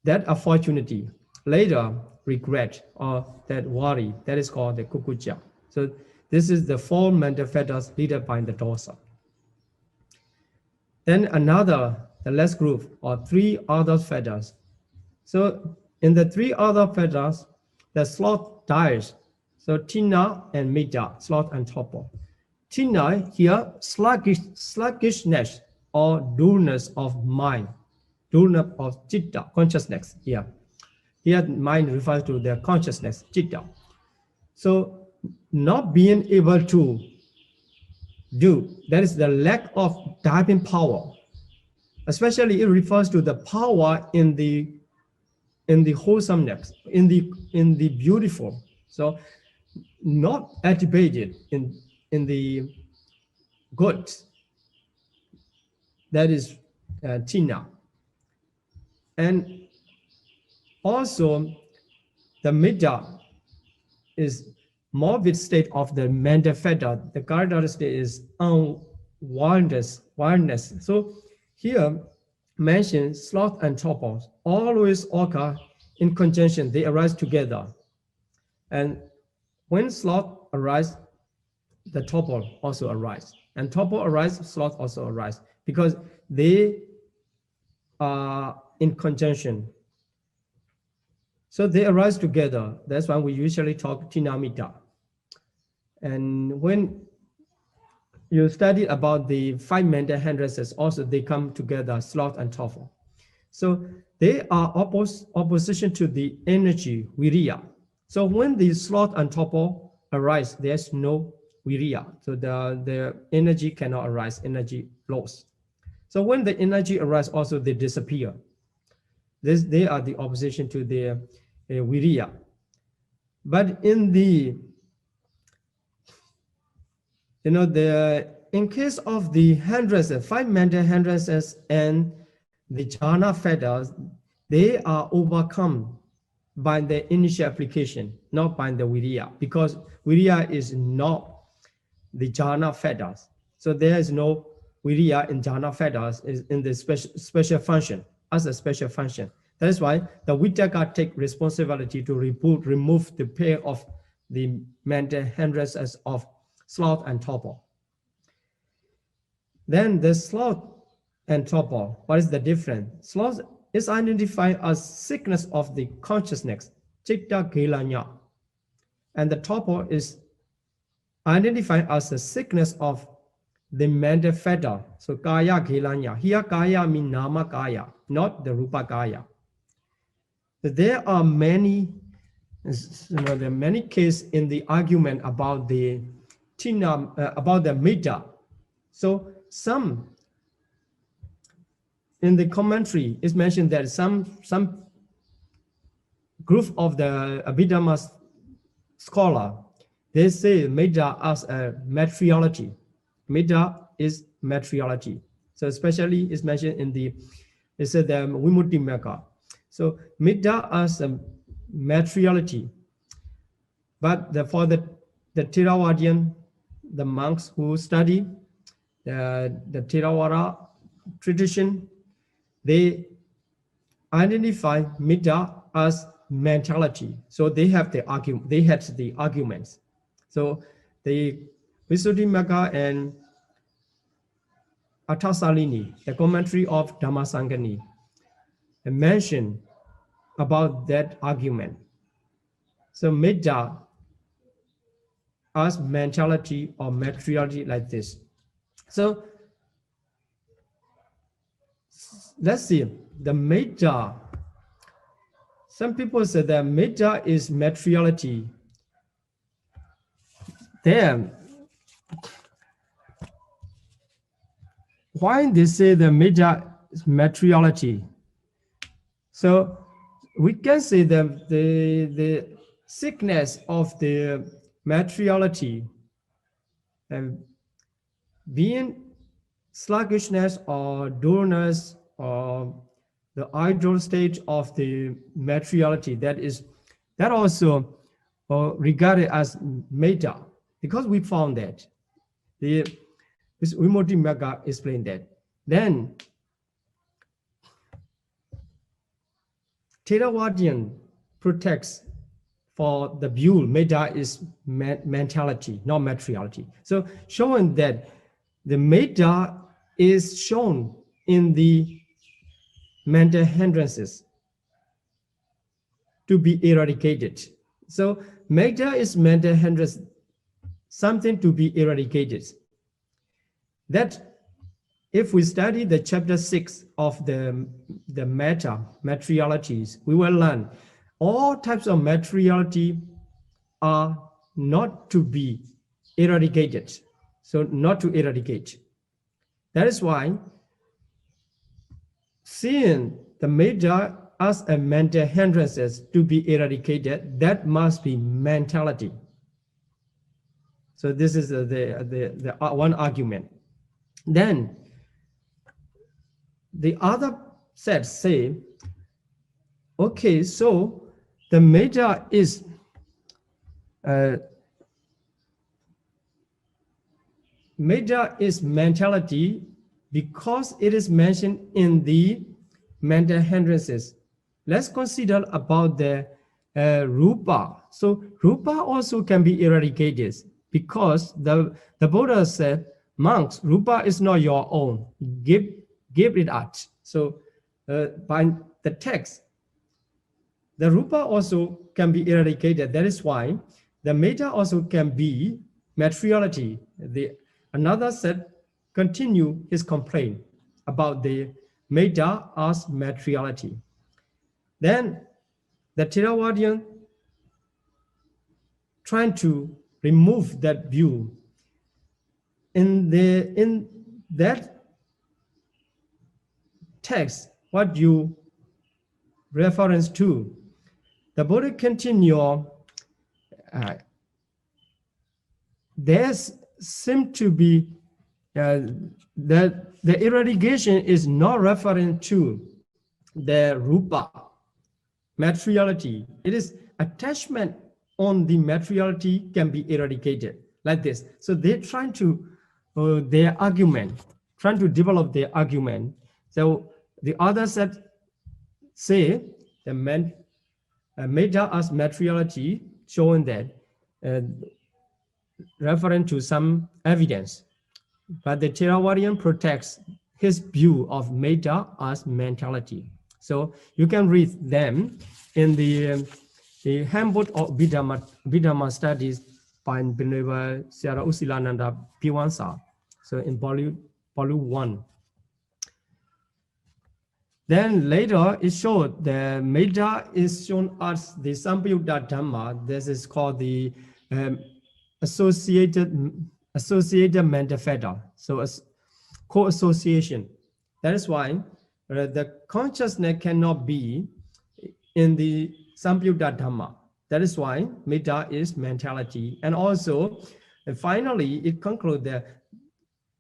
that opportunity, later regret or that worry, that is called the kukucha. So this is the 4 mental fetters leaded by the dosa. Then another, the last group, or 3 other fetters. So in the 3 other fetters, the sloth dies. So tina and mita, sloth and torpor. Tina here, sluggishness or dullness of mind, dullness of chitta, consciousness here. Here mind refers to the consciousness, chitta. So not being able to do, that is the lack of divine power. Especially it refers to the power in the wholesomeness, in the beautiful. So not activated in the good. That is Tina. And also the Midda is morbid state of the mental fetter. The characteristic is wildness. So here mentioned sloth and torpor always occur in conjunction. They arise together. And when sloth arises, the torpor also arises. And torpor arises, sloth also arises, because they are in conjunction. So they arise together. That's why we usually talk Tinamita. And when you study about the 5 mental hindrances, also they come together, sloth and torpor. So they are opposition to the energy, viriya. So when the sloth and torpor arise, there's no viriya. So the energy cannot arise, energy loss. So when the energy arises, also they disappear. They are the opposition to the viriya. But in the, in case of the hindrances, 5 mental hindrances and the jhana fetters, they are overcome by the initial application, not by the viriya, because viriya is not the jhana fetters. So there is no viriya in jhana fetters is in the special function, as a special function. That is why the Vitaka take responsibility to remove the pair of the mental hindrances of sloth and torpor. Then the sloth and torpor, what is the difference? Sloth is identified as sickness of the consciousness, citta kilanya. And the torpor is identified as the sickness of the mental fetter. So kaya kilanya. Here kaya means nama kaya, not the rupa kaya. There are many, there are many cases in the argument about the about the Midda. So some in the commentary is mentioned that some group of the Abhidhamma scholar, they say Midda as a materiality. Midda is materiality. So especially is mentioned in the, it said the Vimutti Magga. So Midda as a materiality. But for the Theravadian, the monks who study the Theravada tradition, they identify Midda as mentality. So they have the argument. They had the arguments. So the Visuddhimagga and Athasalini, the commentary of Dhammasangani, mention about that argument. So Midda as mentality or materiality like this. So let's see, the Midda, some people say that Midda is materiality. Then why they say the Midda is materiality? So we can say that the sickness of the materiality and being sluggishness or dullness or the ideal state of the materiality, that also regarded as Metta, because we found that the Vimutti Magga explained that. Then Theravadian protects for the view Metta is mentality, not materiality. So showing that the Metta is shown in the mental hindrances to be eradicated. So Metta is mental hindrance something to be eradicated. That if we study the chapter 6 of the materialities, we will learn all types of materiality are not to be eradicated. So not to eradicate. That is why seeing the matter as a mental hindrances to be eradicated, that must be mentality. So this is the one argument. Then the other sets say, okay, so the matter is mentality because it is mentioned in the mental hindrances. Let's consider about the rupa. So rupa also can be eradicated because the Buddha said, monks, rupa is not your own. Give it out. So by the text, the rupa also can be eradicated. That is why the metta also can be materiality. Another set continue his complaint about the metta as materiality. Then the Theravadian trying to remove that view. In that text, what you reference to, the Buddha continue, there seem to be that the eradication is not referring to the rupa, materiality. It is attachment on the materiality can be eradicated like this. So they're trying to their argument, trying to develop their argument. So the other set say the metta as materiality, showing that referring to some evidence. But the Theravadian protects his view of metta as mentality. So you can read them in the handbook of Abhidhamma studies by Venerable Sara Usilananda Piwansa. So in volume 1. Then later it showed the metta is shown as the Sampayutta Dhamma. This is called the associated mental fetter. So as co-association. That is why the consciousness cannot be in the Sampayutta Dhamma. That is why metta is mentality. And also, finally, it concludes that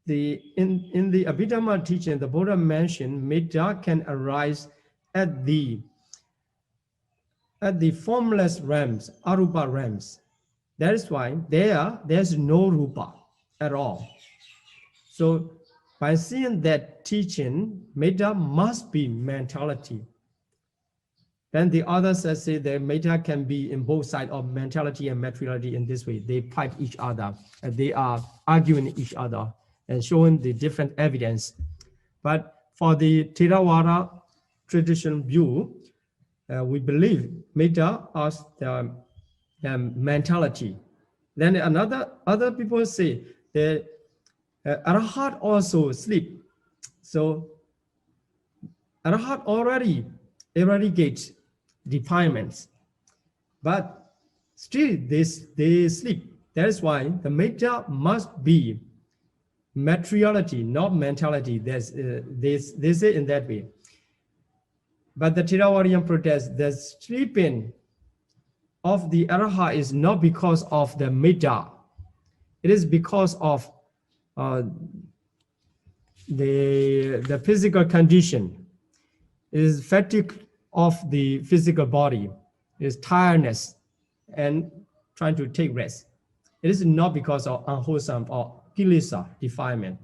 in the Abhidhamma teaching, the Buddha mentioned metta can arise at the formless realms, arupa realms. That is why there's no rupa at all. So by seeing that teaching, metta must be mentality. Then the others say that metta can be in both sides of mentality and materiality in this way. They fight each other, and they are arguing each other and showing the different evidence. But for the Theravada traditional view, we believe metta as the mentality. Then other people say the Arahat also sleep. So Arahat already eradicates defilements, but still they sleep. That is why the metta must be materiality, not mentality. They say in that way. But the Theravadian protest, the sleeping of the Arahat is not because of the metta. It is because of the physical condition. It is fatigue of the physical body, it is tiredness and trying to take rest. It is not because of unwholesome or kilesa defilement.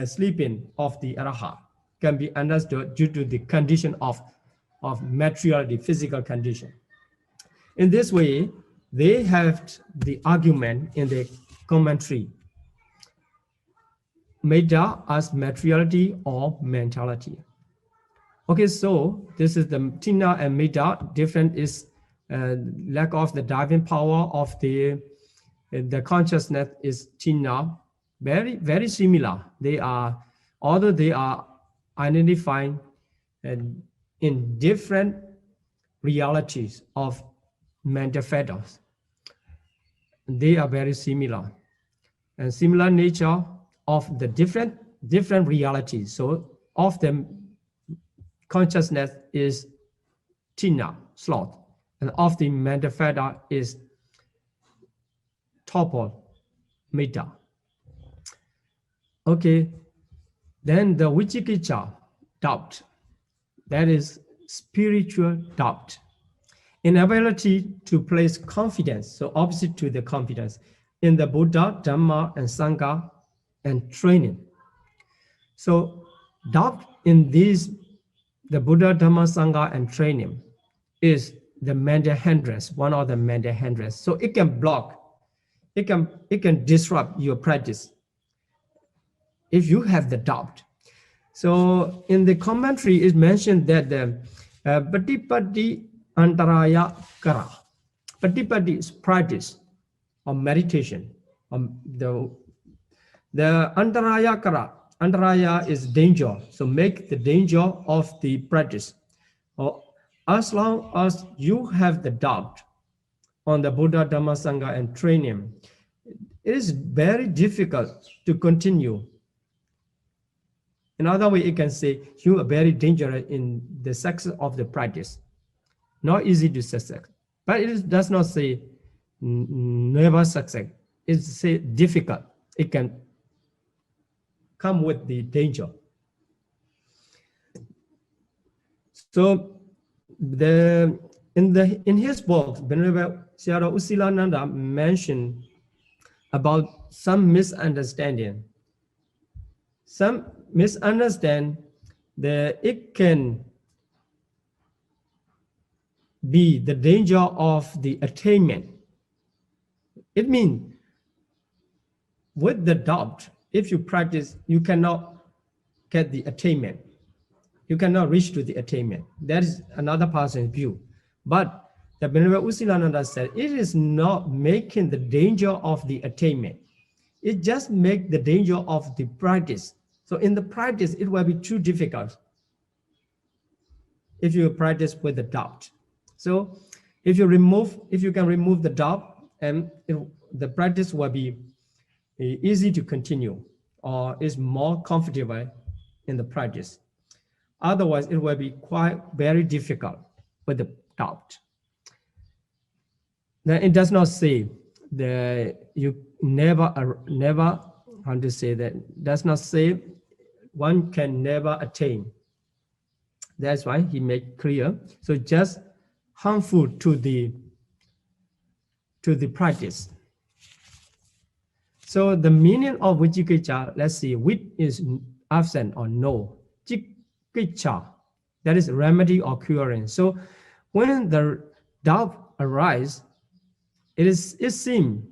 Sleeping of the Arahat can be understood due to the condition of materiality, physical condition. In this way, they have the argument in the commentary. Metta as materiality or mentality. Okay, so this is the Tina and Metta. Different is lack of the driving power of the the consciousness is Tina, very, very similar. They are, although they are identifying in different realities of mental fetters, they are very similar. And similar nature of the different realities. So of the consciousness is Tina, sloth, and of the mental fetter is Topol, metta. Okay, then the Vichikicha, doubt, that is spiritual doubt. Inability to place confidence, so opposite to the confidence, in the Buddha, Dhamma, and Sangha, and training. So doubt in these, the Buddha, Dhamma, Sangha, and training is the mental hindrance, one of the mental hindrance. So it can block, it can disrupt your practice if you have the doubt. So in the commentary, it mentioned that the Patipati Antaraya Kara. Patipati is practice or meditation. The Antaraya Kara. Antaraya is danger. So make the danger of the practice. As long as you have the doubt on the Buddha, Dhamma, Sangha, and training, it is very difficult to continue. Another way you can say you are very dangerous in the success of the practice. Not easy to success, but it does not say never success. It's say difficult. It can come with the danger. So in his book, Venerable Sayadaw U Silananda mentioned about some misunderstanding. Some misunderstand that it can be the danger of the attainment. It means with the doubt, if you practice, you cannot get the attainment. You cannot reach to the attainment. That is another person's view. But the Venerable U Silananda said, it is not making the danger of the attainment. It just makes the danger of the practice. So in the practice, it will be too difficult if you practice with the doubt. So if you can remove the doubt, and the practice will be easy to continue, or is more comfortable in the practice. Otherwise, it will be very difficult with the doubt. Then it does not say that you never, how to say that, does not say one can never attain. That's why he made clear. So just harmful to the practice. So the meaning of Vichikicha, let's see, which is absent or no. Chikicha, that is remedy or curing. So when the doubt arises, it seems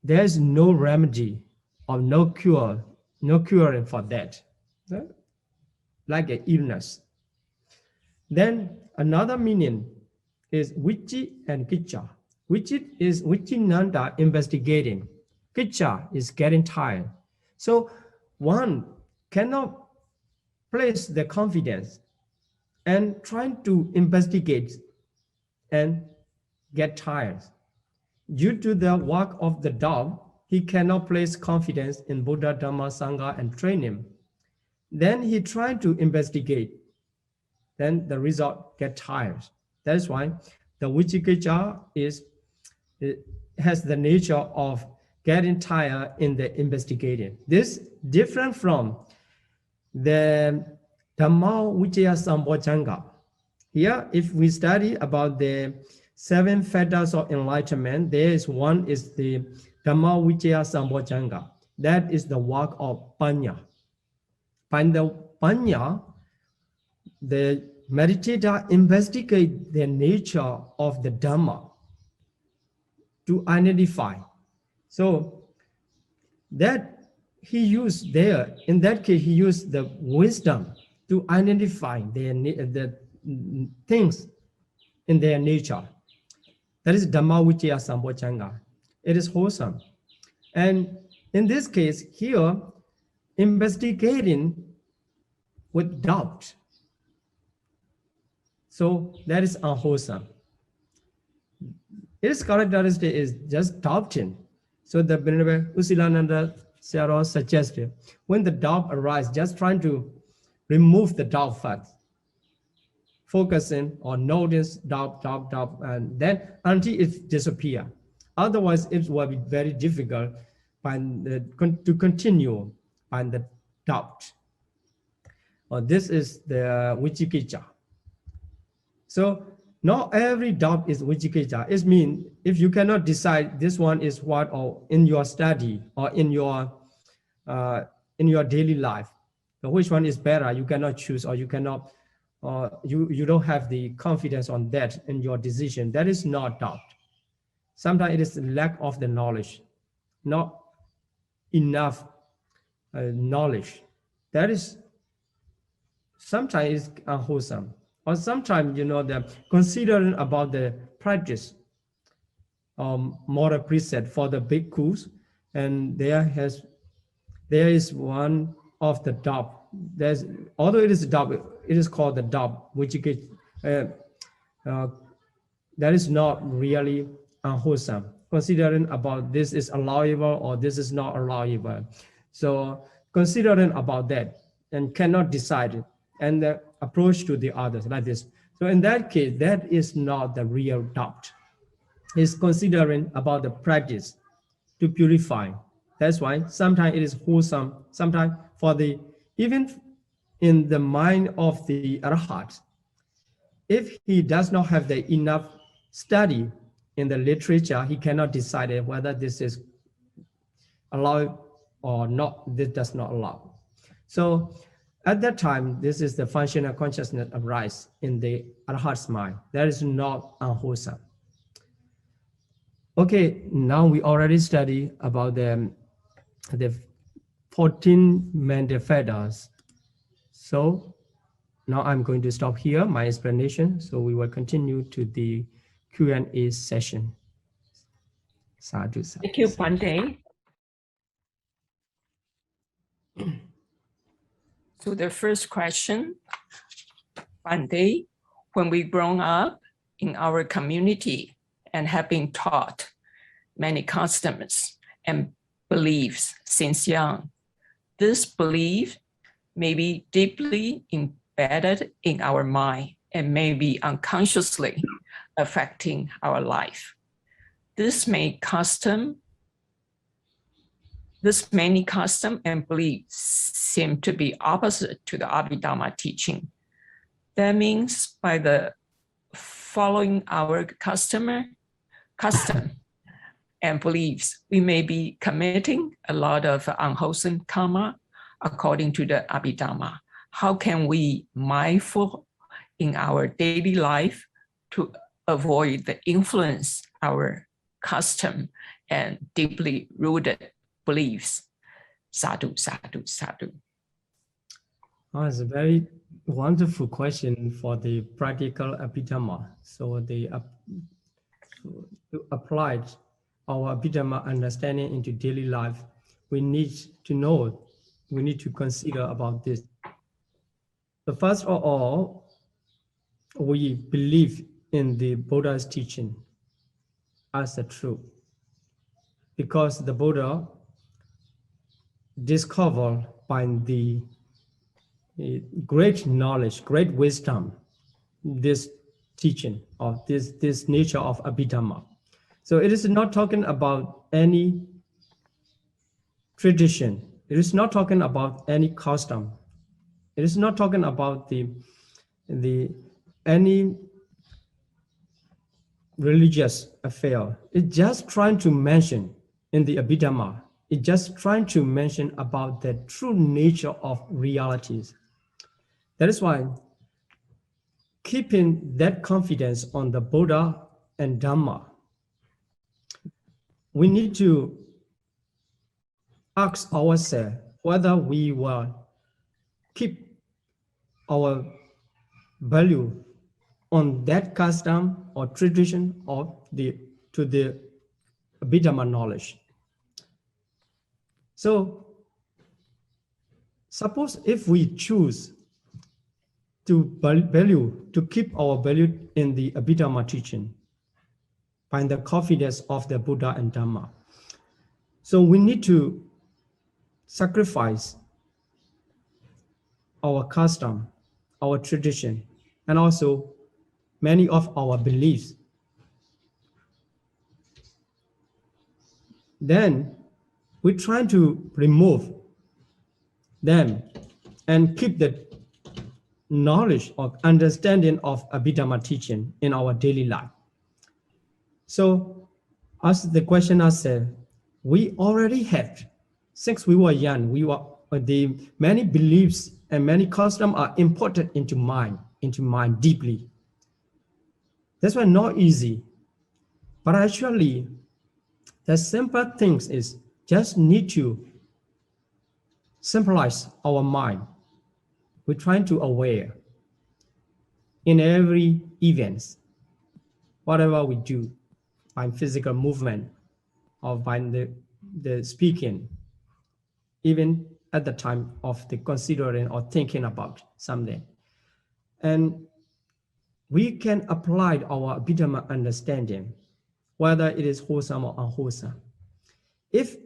there is no remedy or no curing for that, like an illness. Then another meaning is Vichi and Kicha. Vichi is Vichinanda, investigating. Kicha is getting tired. So one cannot place the confidence and trying to investigate and get tired. Due to the work of the doubt, he cannot place confidence in Buddha, Dhamma, Sangha, and training. Then he tried to investigate. Then the result get tired. That is why the Vichikicha has the nature of getting tired in the investigating. This different from the Dhamma Vichaya Sambhojjhanga. Here, if we study about the 7 fetters of enlightenment, there is one is the Dhamma Vichaya Sambhojjhanga. That is the work of Paññā. By the Paññā, the meditator investigate the nature of the Dhamma to identify. So that he used there, in that case, he used the wisdom to identify the things in their nature. That is Dhamma Vichaya Sambhojjhanga. it is wholesome. And in this case here, investigating with doubt, so that is unwholesome. Its characteristic is just doubting. So the Venerable Usilananda Sayadaw suggested, when the doubt arises, just trying to remove the doubt facts, focusing on notice doubt, and then until it disappears. Otherwise, it will be very difficult to continue on the doubt. This is the Vicikicca. So not every doubt is Vicikicca. It means if you cannot decide this one is what, or in your study or in your daily life, which one is better, you cannot choose, or you cannot, you don't have the confidence on that in your decision. That is not doubt. Sometimes it is lack of the knowledge, not enough knowledge. That is sometimes unwholesome. Or sometimes, the considering about the practice, moral precept for the bhikkhus, and there is one of the doubt. Although it is doubt, it is called the doubt, which you get, that is not really unwholesome. Considering about this is allowable or this is not allowable. So considering about that and cannot decide it, and the approach to the others like this. So in that case, that is not the real doubt. It's considering about the practice to purify. That's why sometimes it is wholesome. Sometimes even in the mind of the arhat, if he does not have the enough study in the literature, he cannot decide whether this is allowed or not. This does not allow. So at that time, this is the functional consciousness arise in the arhat's mind. That is not unwholesome. Okay, now we already study about the 14 mental fetters. So now I'm going to stop here, my explanation. So we will continue to the Q&A session. Sadhu, sadhu. Thank you, Bhante. So the first question, Bhante, when we grown up in our community and have been taught many customs and beliefs since young, this belief may be deeply embedded in our mind and may be unconsciously affecting our life. This many custom and beliefs seem to be opposite to the Abhidhamma teaching. That means by the following our custom and beliefs, we may be committing a lot of unwholesome karma according to the Abhidhamma. How can we mindful in our daily life to avoid the influence our custom and deeply rooted beliefs? Sadhu, sadhu, sadhu. Oh, it's a very wonderful question for the practical Abhidhamma. So to apply our Abhidhamma understanding into daily life, we need to consider about this. So first of all, we believe in the Buddha's teaching as the truth, because the Buddha discovered by the great knowledge, great wisdom, this teaching of this nature of Abhidhamma. So it is not talking about any tradition. It is not talking about any custom. It is not talking about any religious affair. It's just trying to mention in the Abhidhamma. It's just trying to mention about the true nature of realities. That is why keeping that confidence on the Buddha and Dhamma, we need to ask ourselves whether we will keep our value on that custom or tradition or to the Abhidhamma knowledge. So suppose if we choose to keep our value in the Abhidhamma teaching by the confidence of the Buddha and Dhamma. So we need to sacrifice our custom, our tradition, and also many of our beliefs. Then we try to remove them and keep the knowledge or understanding of Abhidhamma teaching in our daily life. So as the questioner said, we already have, since we were young, the many beliefs and many customs are imported into mind deeply. That's why not easy. But actually, the simple things is just need to symbolize our mind. We're trying to aware in every event, whatever we do, by physical movement or by the speaking, even at the time of the considering or thinking about something. And we can apply our Abhidhamma understanding, whether it is wholesome or unwholesome. If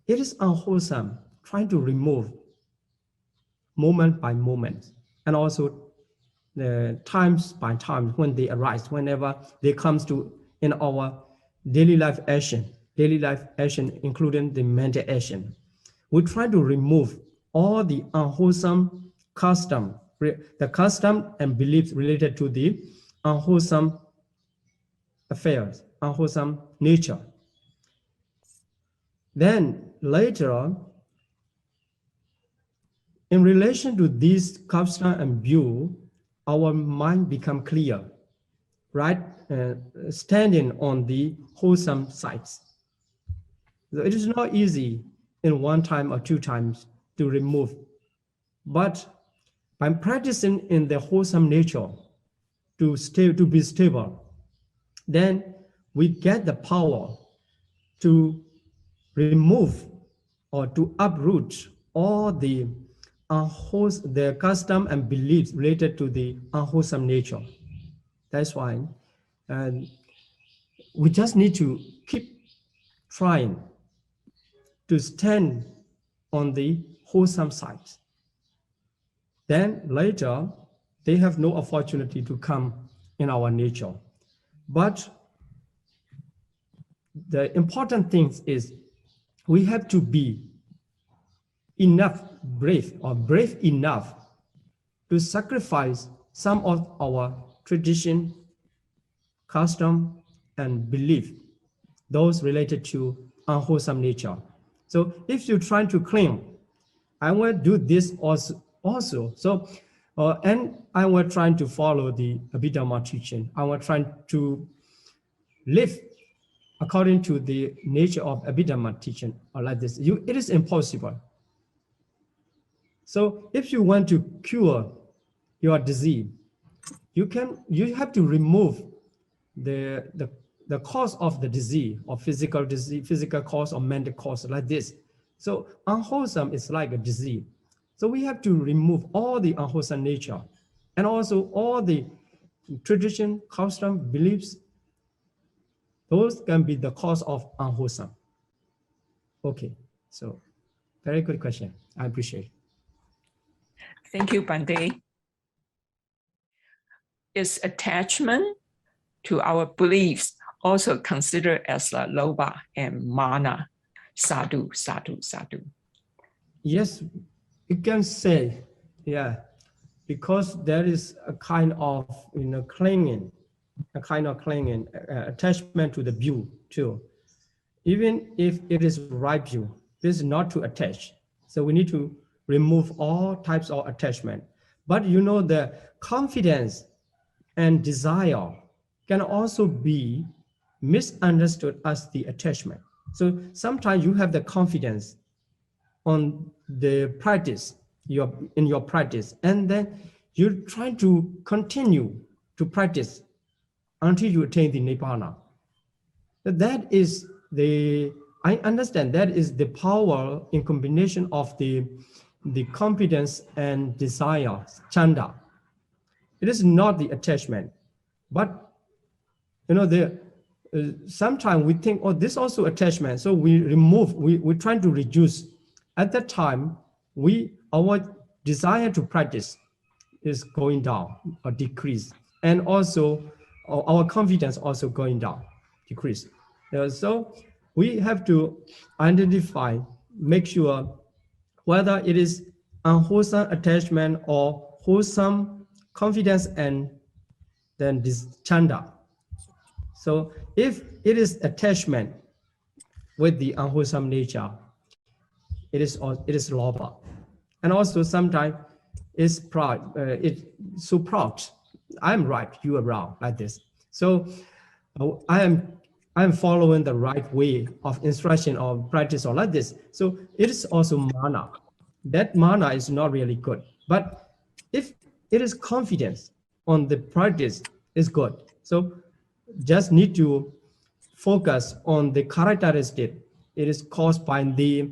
it is unwholesome, trying to remove moment by moment, and also the times by times when they arise, whenever they comes to in our daily life action, including the mental action. We try to remove all the unwholesome custom, the custom and beliefs related to the unwholesome affairs, unwholesome nature. Then later on, in relation to these custom and view, our mind become clear, right? Standing on the wholesome sides. So it is not easy in one time or two times to remove, but by practicing in the wholesome nature to be stable, then we get the power to remove or to uproot all the custom and beliefs related to the unwholesome nature. That's why we just need to keep trying to stand on the wholesome side. Then later, they have no opportunity to come in our nature. But the important thing is we have to be brave enough to sacrifice some of our tradition, custom, and belief, those related to unwholesome nature. So if you try to claim, I will do this also. So, and I will try to follow the Abhidhamma teaching. I will try to live according to the nature of Abhidhamma teaching, or like this. It is impossible. So if you want to cure your disease, you have to remove the cause of the disease, or physical cause or mental cause, like this. So unwholesome is like a disease. So we have to remove all the unwholesome nature, and also all the tradition, custom, beliefs. Those can be the cause of unwholesome. Okay, so very good question. I appreciate it. Thank you, Bande. Is attachment to our beliefs also considered as a lobha and mana? Sadhu, sadhu, sadhu. Yes, you can say, yeah, because there is a kind of clinging, attachment to the view too. Even if it is right view, this is not to attach. So we need to remove all types of attachment. But the confidence and desire can also be misunderstood as the attachment. So sometimes you have the confidence on the practice, in your practice, and then you try to continue to practice until you attain the Nibbana. That is I understand that is the power in combination of the confidence and desire, chanda. It is not the attachment, but sometimes we think, oh, this also attachment, so we remove, we're trying to reduce. At that time, our desire to practice is going down or decrease, and also our confidence also going down, decrease. So we have to identify, make sure whether it is unwholesome attachment or wholesome confidence and then this chanda. So if it is attachment with the unwholesome nature, it is lobha. And also sometimes it's proud, it's so proud. I'm right, you are wrong, like this. So I am following the right way of instruction or practice or like this. So it is also mana. That mana is not really good. But if it is confidence on the practice, is good. So just need to focus on the characteristic. It is caused by the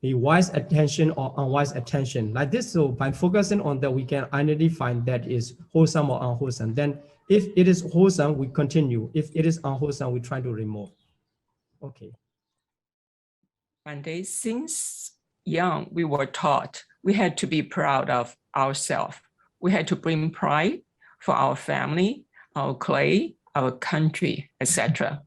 wise attention or unwise attention, like this. So by focusing on that, we can identify that is wholesome or unwholesome. Then if it is wholesome, we continue. If it is unwholesome, we try to remove. Okay. One day, since young, we were taught we had to be proud of ourselves. We had to bring pride for our family, our clay, our country, etc.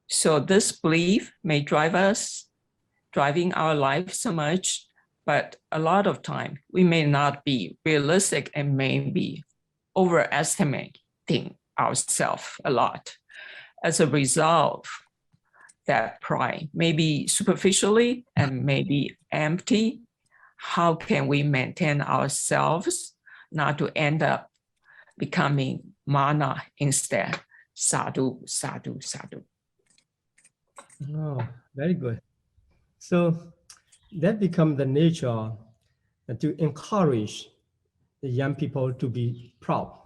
So this belief may driving our life so much, but a lot of time we may not be realistic and may be overestimating ourselves a lot. As a result, that pride may be superficially and maybe empty. How can we maintain ourselves not to end up becoming mana instead? Sadhu, sadhu, sadhu. Oh, very good. So that becomes the nature to encourage the young people to be proud.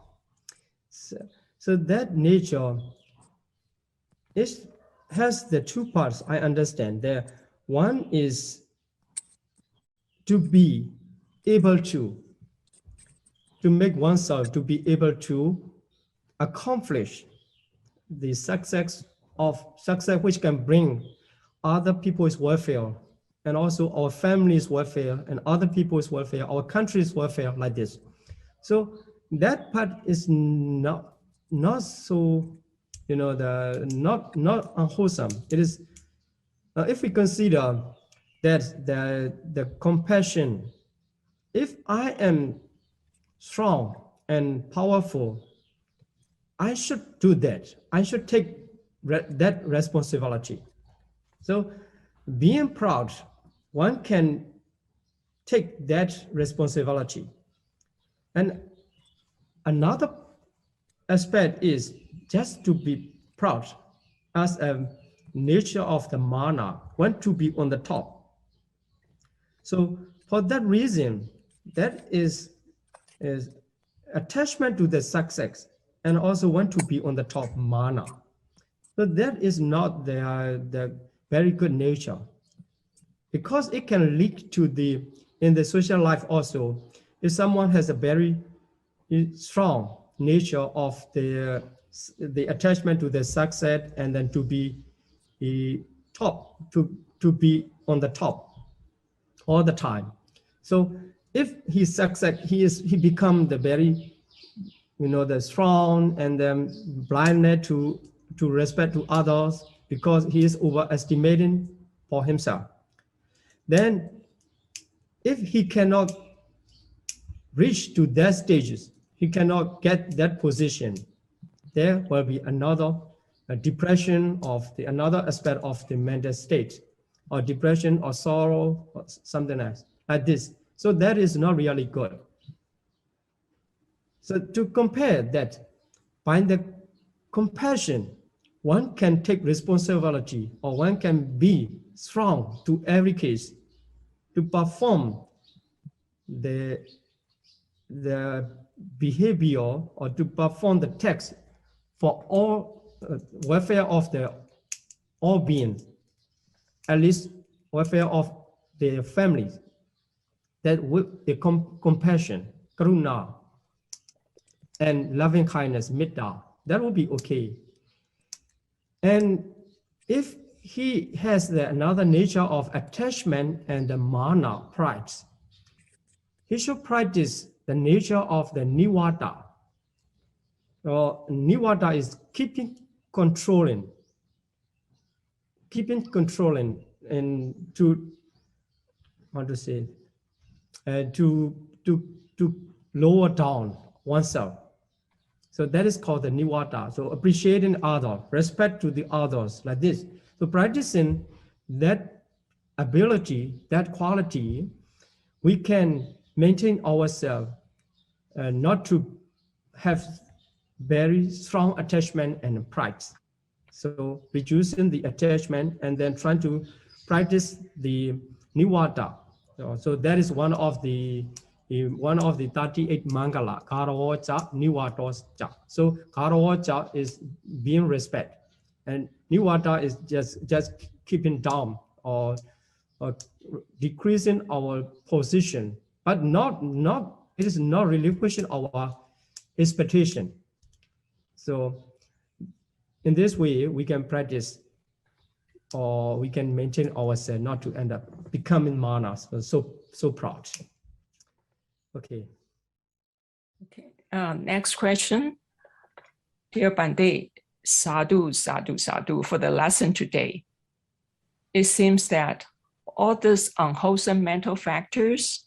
So that nature has the two parts, I understand. There, one is to be able to make oneself to be able to accomplish the success which can bring other people's welfare and also our family's welfare and other people's welfare, our country's welfare, like this. So that part is not so, not unwholesome. It is, if we consider that the compassion, if I am strong and powerful, I should do that. I should take that responsibility. So being proud, one can take that responsibility. And another aspect is just to be proud as a nature of the mana, want to be on the top. So for that reason, that is attachment to the success and also want to be on the top mana. So that is not the very good nature, because it can lead to in the social life also, if someone has a very strong nature of the attachment to the success and then to be top, to be on the top all the time. So if he success, he become the very, the strong and then blinded to respect to others because he is overestimating for himself. Then if he cannot reach to that stages, he cannot get that position, there will be another depression of another aspect of the mental state, or depression or sorrow or something else like this. So that is not really good. So to compare that, by the compassion, one can take responsibility, or one can be strong to every case to perform the behavior or to perform the text for all welfare of all beings, at least welfare of their families, that with the compassion, karuna, and loving kindness, metta, that will be okay. And if he has another nature of attachment and the mana, pride, he should practice the nature of the nivada. Or nivada is keeping controlling and to, how to say, to lower down oneself. So that is called the nivada. So appreciating others, respect to the others, like this. So practicing that ability, that quality, we can maintain ourselves not to have very strong attachment and pride. So reducing the attachment and then trying to practice the nivada. So that is one of the 38 mangala, karawacha, niwatocha. So karawacha is being respect, and niwata is just keeping down or decreasing our position, but it is not relinquishing our expectation. So in this way, we can practice or we can maintain ourselves not to end up becoming manas, so proud. Okay. Next question. Dear Bande, sadhu, sadhu, sadhu for the lesson today. It seems that all these unwholesome mental factors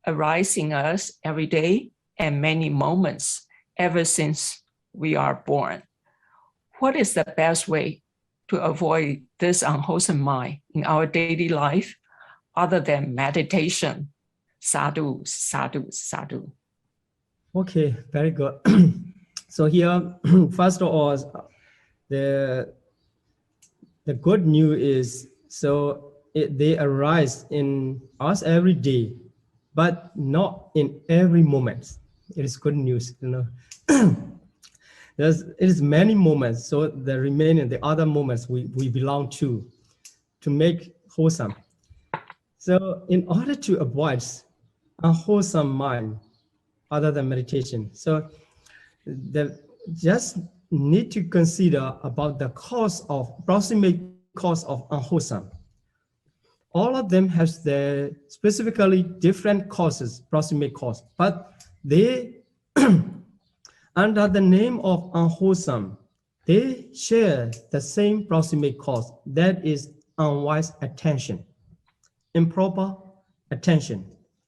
arise in us every day and many moments ever since we are born. What is the best way to avoid this unwholesome mind in our daily life other than meditation? Sadhu, sadhu, sadhu. Okay, very good. So here, first of all, the good news is, so they arise in us every day, but not in every moment. It is good news, you know. It is many moments, so the remaining, the other moments we belong to make wholesome. So in order to avoid a wholesome mind other than meditation, so just need to consider about the proximate cause of unwholesome. All of them has their specifically different causes, proximate cause, but they under the name of unwholesome, they share the same proximate cause, that is unwise attention, improper attention,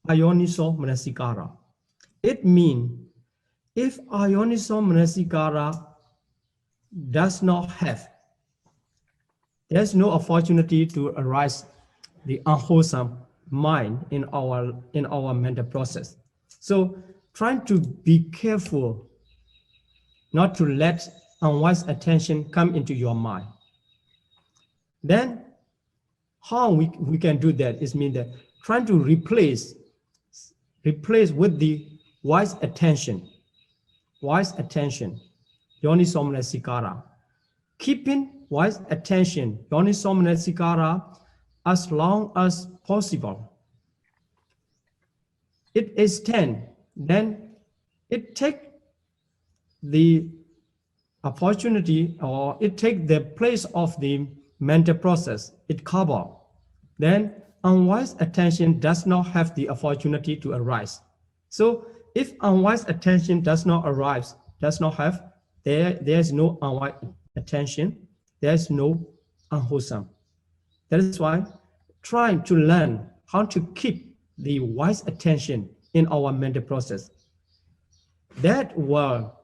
ayoniso manasikara. It means if ayoniso manasikara does not have, there's no opportunity to arise the unwholesome mind in our mental process. So trying to be careful not to let unwise attention come into your mind. Then how we can do that is mean that trying to replace with the wise attention, yoniso manasikara. Keeping wise attention, yoniso manasikara, as long as possible. It extends, then it takes the opportunity, or it takes the place of the mental process, it covers. Then unwise attention does not have the opportunity to arise. So if unwise attention does not have, there's no unwise attention, there's no unwholesome. That is why trying to learn how to keep the wise attention in our mental process, that will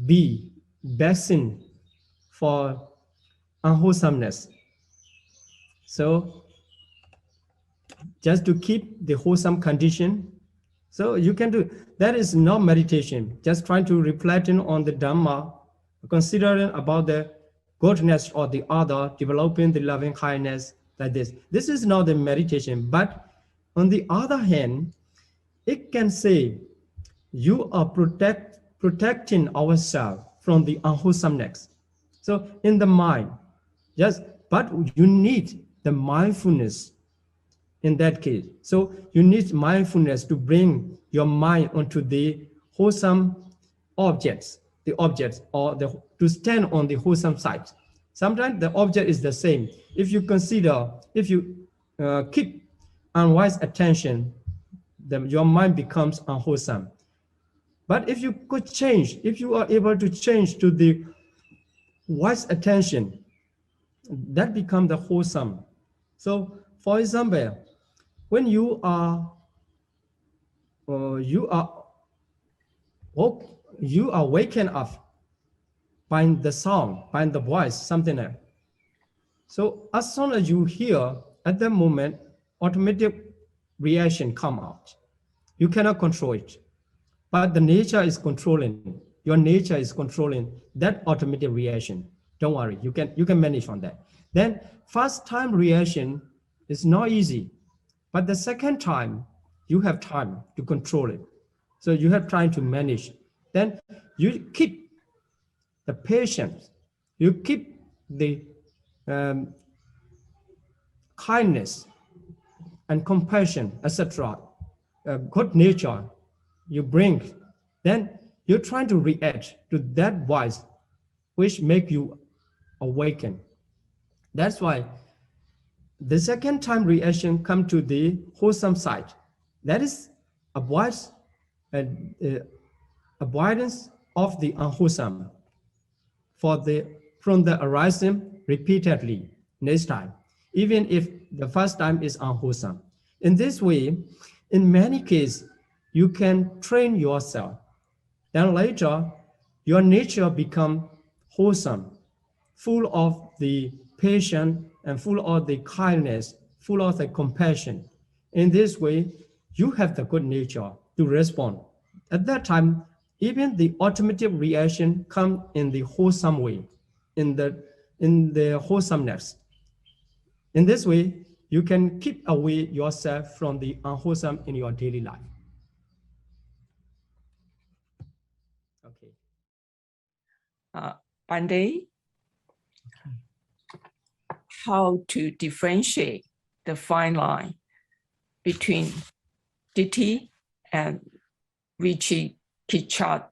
be basin for unwholesomeness. So just to keep the wholesome condition, so you can do, that is not meditation, just trying to reflecting on the Dhamma, considering about the goodness of the other, developing the loving kindness, like this. This is not the meditation, but on the other hand, it can say you are protecting ourselves from the unwholesomeness. So in the mind, Yes, but you need the mindfulness in that case. So you need mindfulness to bring your mind onto the wholesome objects, or to stand on the wholesome side. Sometimes the object is the same. If you keep unwise attention, your mind becomes unwholesome. But if you are able to change to the wise attention, that becomes the wholesome. So, for example, when you are waken up by the sound, by the voice, something like that. So as soon as you hear, at that moment, automatic reaction come out. You cannot control it, but the nature is controlling. Your nature is controlling that automatic reaction. Don't worry, you can manage on that. Then first time reaction is not easy, but the second time you have time to control it. So you have time to manage. Then you keep the patience, you keep the kindness and compassion, etc. Good nature you bring, then you're trying to react to that voice which make you awaken. That's why the second time reaction come to the wholesome side. That is avoidance of the unwholesome from the arising repeatedly next time, even if the first time is unwholesome. In this way, in many cases, you can train yourself. Then later, your nature become wholesome, full of the patience and full of the kindness, full of the compassion. In this way, you have the good nature to respond. At that time, even the automatic reaction come in the wholesome way, in the wholesomeness. In this way, you can keep away yourself from the unwholesome in your daily life. Okay. Pandey, how to differentiate the fine line between ditthi and vicikiccha,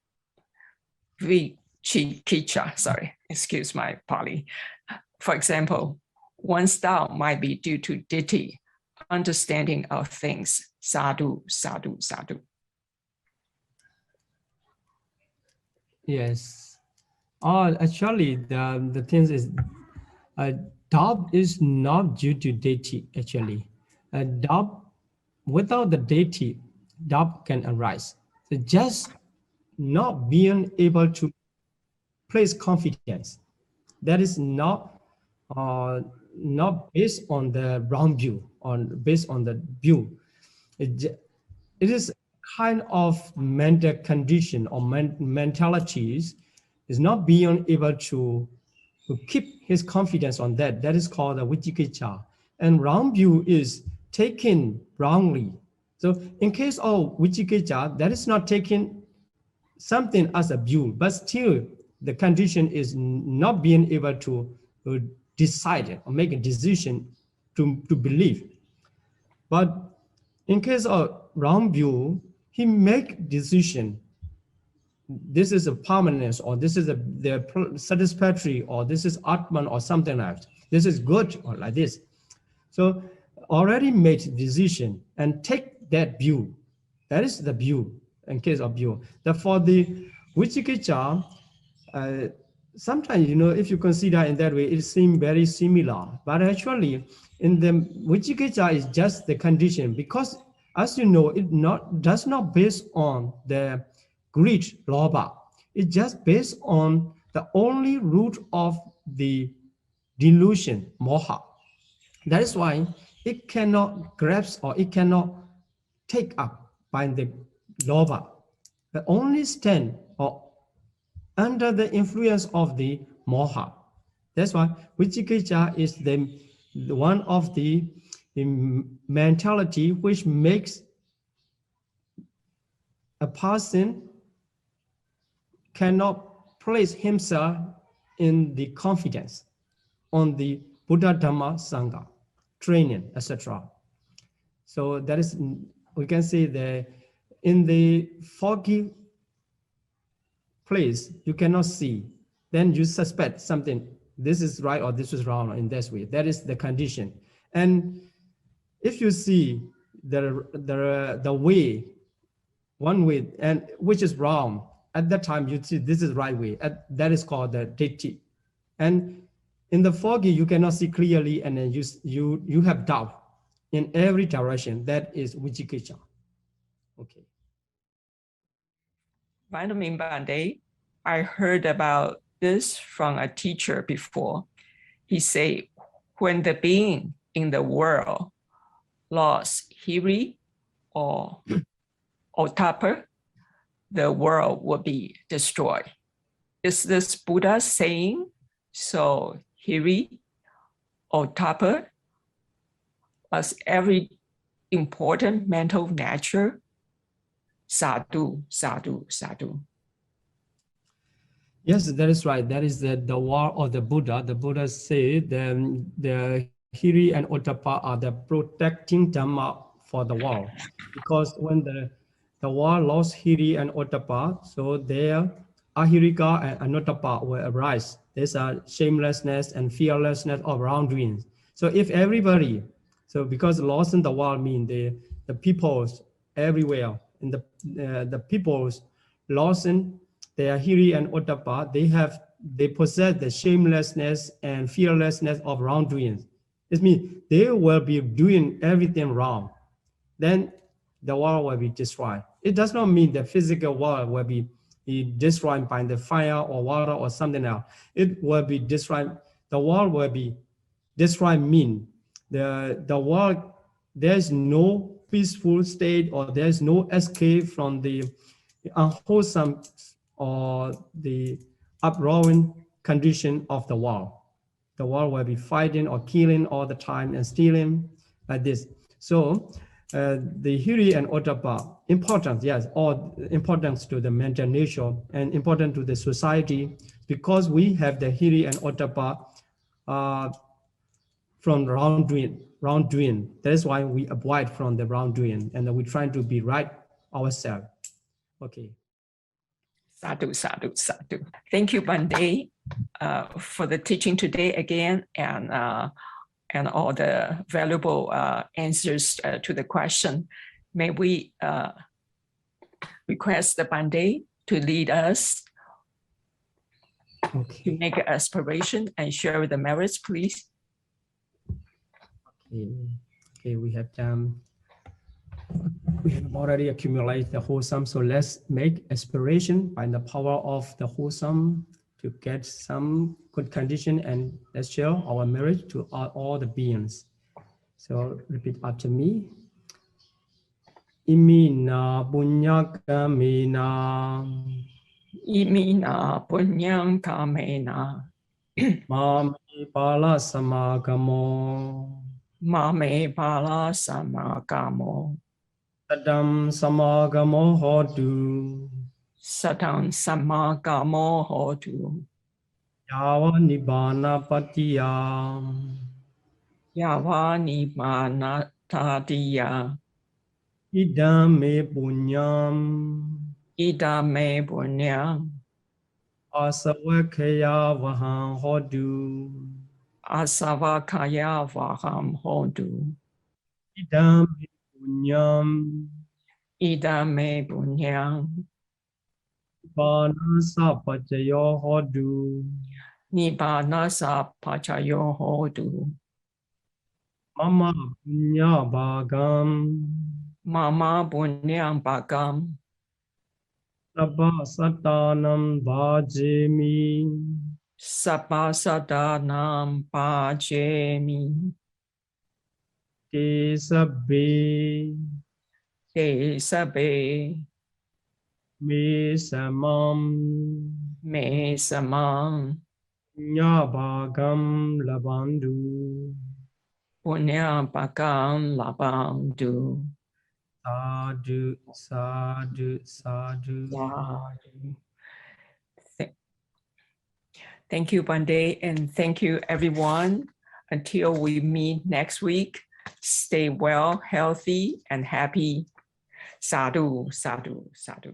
sorry, excuse my Pali. For example, one's doubt might be due to ditthi, understanding of things, sadhu, sadhu, sadhu. Yes. Actually, the thing is, doubt is not due to deity, actually. Doubt, without the deity, doubt can arise. So just not being able to place confidence, that is not based on the wrong view, based on the view. It is kind of mental condition or mentalities is not being able to keep his confidence on that. That is called a vicikiccha. And wrong view is taken wrongly. So in case of vicikiccha, that is not taking something as a view, but still the condition is not being able to decide or make a decision to believe. But in case of wrong view, he make decision. This is a permanence, or this is the satisfactory, or this is Atman, or something like that. This is good, or like this. So already made decision and take that view. That is the view in case of view. Therefore, the vicikiccha, sometimes, if you consider in that way, it seems very similar. But actually, in the vicikiccha is just the condition, because as you know, it does not based on the greed, lobha. It's just based on the only root of the delusion, moha. That is why it cannot grasp or it cannot take up by the lobha, but only stand or under the influence of the moha. That's why vicikiccha is the one of the mentality which makes a person cannot place himself in the confidence. on the Buddha Dhamma Sangha, training, etc. So that is, we can say that in the foggy place, you cannot see. Then you suspect something, this is right or this is wrong in this way. That is the condition. And if you see the way, one way, and which is wrong, at that time you see this is right way. That is called the ditthi. And in the foggy, you cannot see clearly, and then you have doubt in every direction. That is vicikiccha. Okay. Vitamin Bande, I heard about this from a teacher before. He said, when the being in the world lost hiri or otapa, the world will be destroyed. Is this Buddha saying so? Hiri, otapa, as every important mental nature. Sadhu, sadhu, sadhu. Yes, that is right. That is the word of the Buddha. The Buddha said the hiri and otapa are the protecting dhamma for the world. Because when the world lost hiri and otapa, so there ahirika and anotapa will arise. There's a shamelessness and fearlessness of wrongdoings. So if everybody, so because lost in the world mean the peoples everywhere, in the peoples lost in their hiri and otapa, they possess the shamelessness and fearlessness of wrongdoings. It means they will be doing everything wrong. Then the world will be destroyed. It does not mean the physical world will be destroyed by the fire or water or something else. It will be destroyed. The world will be destroyed. Mean the world, there's no peaceful state, or there's no escape from the unwholesome or the uproaring condition of the world. The world will be fighting or killing all the time and stealing like this. So the hiri and otapa, important, yes, all importance to the mental nature and important to the society, because we have the hiri and otapa from wrongdoing. That is why we avoid from the wrongdoing, and we try to be right ourselves. Okay. Sadhu, sadhu, sadhu. Thank you, Bande, for the teaching today again, and all the valuable answers to the question. May we request the Bande to lead us to make an aspiration and share the merits, please. Okay, we have already accumulated the wholesome, so let's make aspiration by the power of the wholesome to get some good condition, and let's share our merit to all the beings. So repeat after me. Imina punyakamena. Imina punyakamena. Mame pala samagamo. Mame pala samagamo. Sadam samagamo hotu. Sadam samagamo hotu. Yava nibbana patiya. Yava nibbana tadiya. Idame punyam. Idame punyam. Asavakaya vaham hotu. Asavakaya vaham hotu. Idame punyam. Idame punyam. Nibbana sapachayo hotu. Nibbana sapachayo hotu. Mama punya bhagam. Mama punyam bhagam. Sabba satanam bhajemi. Sabba sadanam bhajemi. Te sabbe. Te sabbe. Me samam. Me samam. Punya bhagam labandu. Punya bhagam labandu. Sadhu, sadhu, sadhu. Thank you, Bande, and thank you, everyone. Until we meet next week, stay well, healthy, and happy. Sadhu, sadhu, sadhu.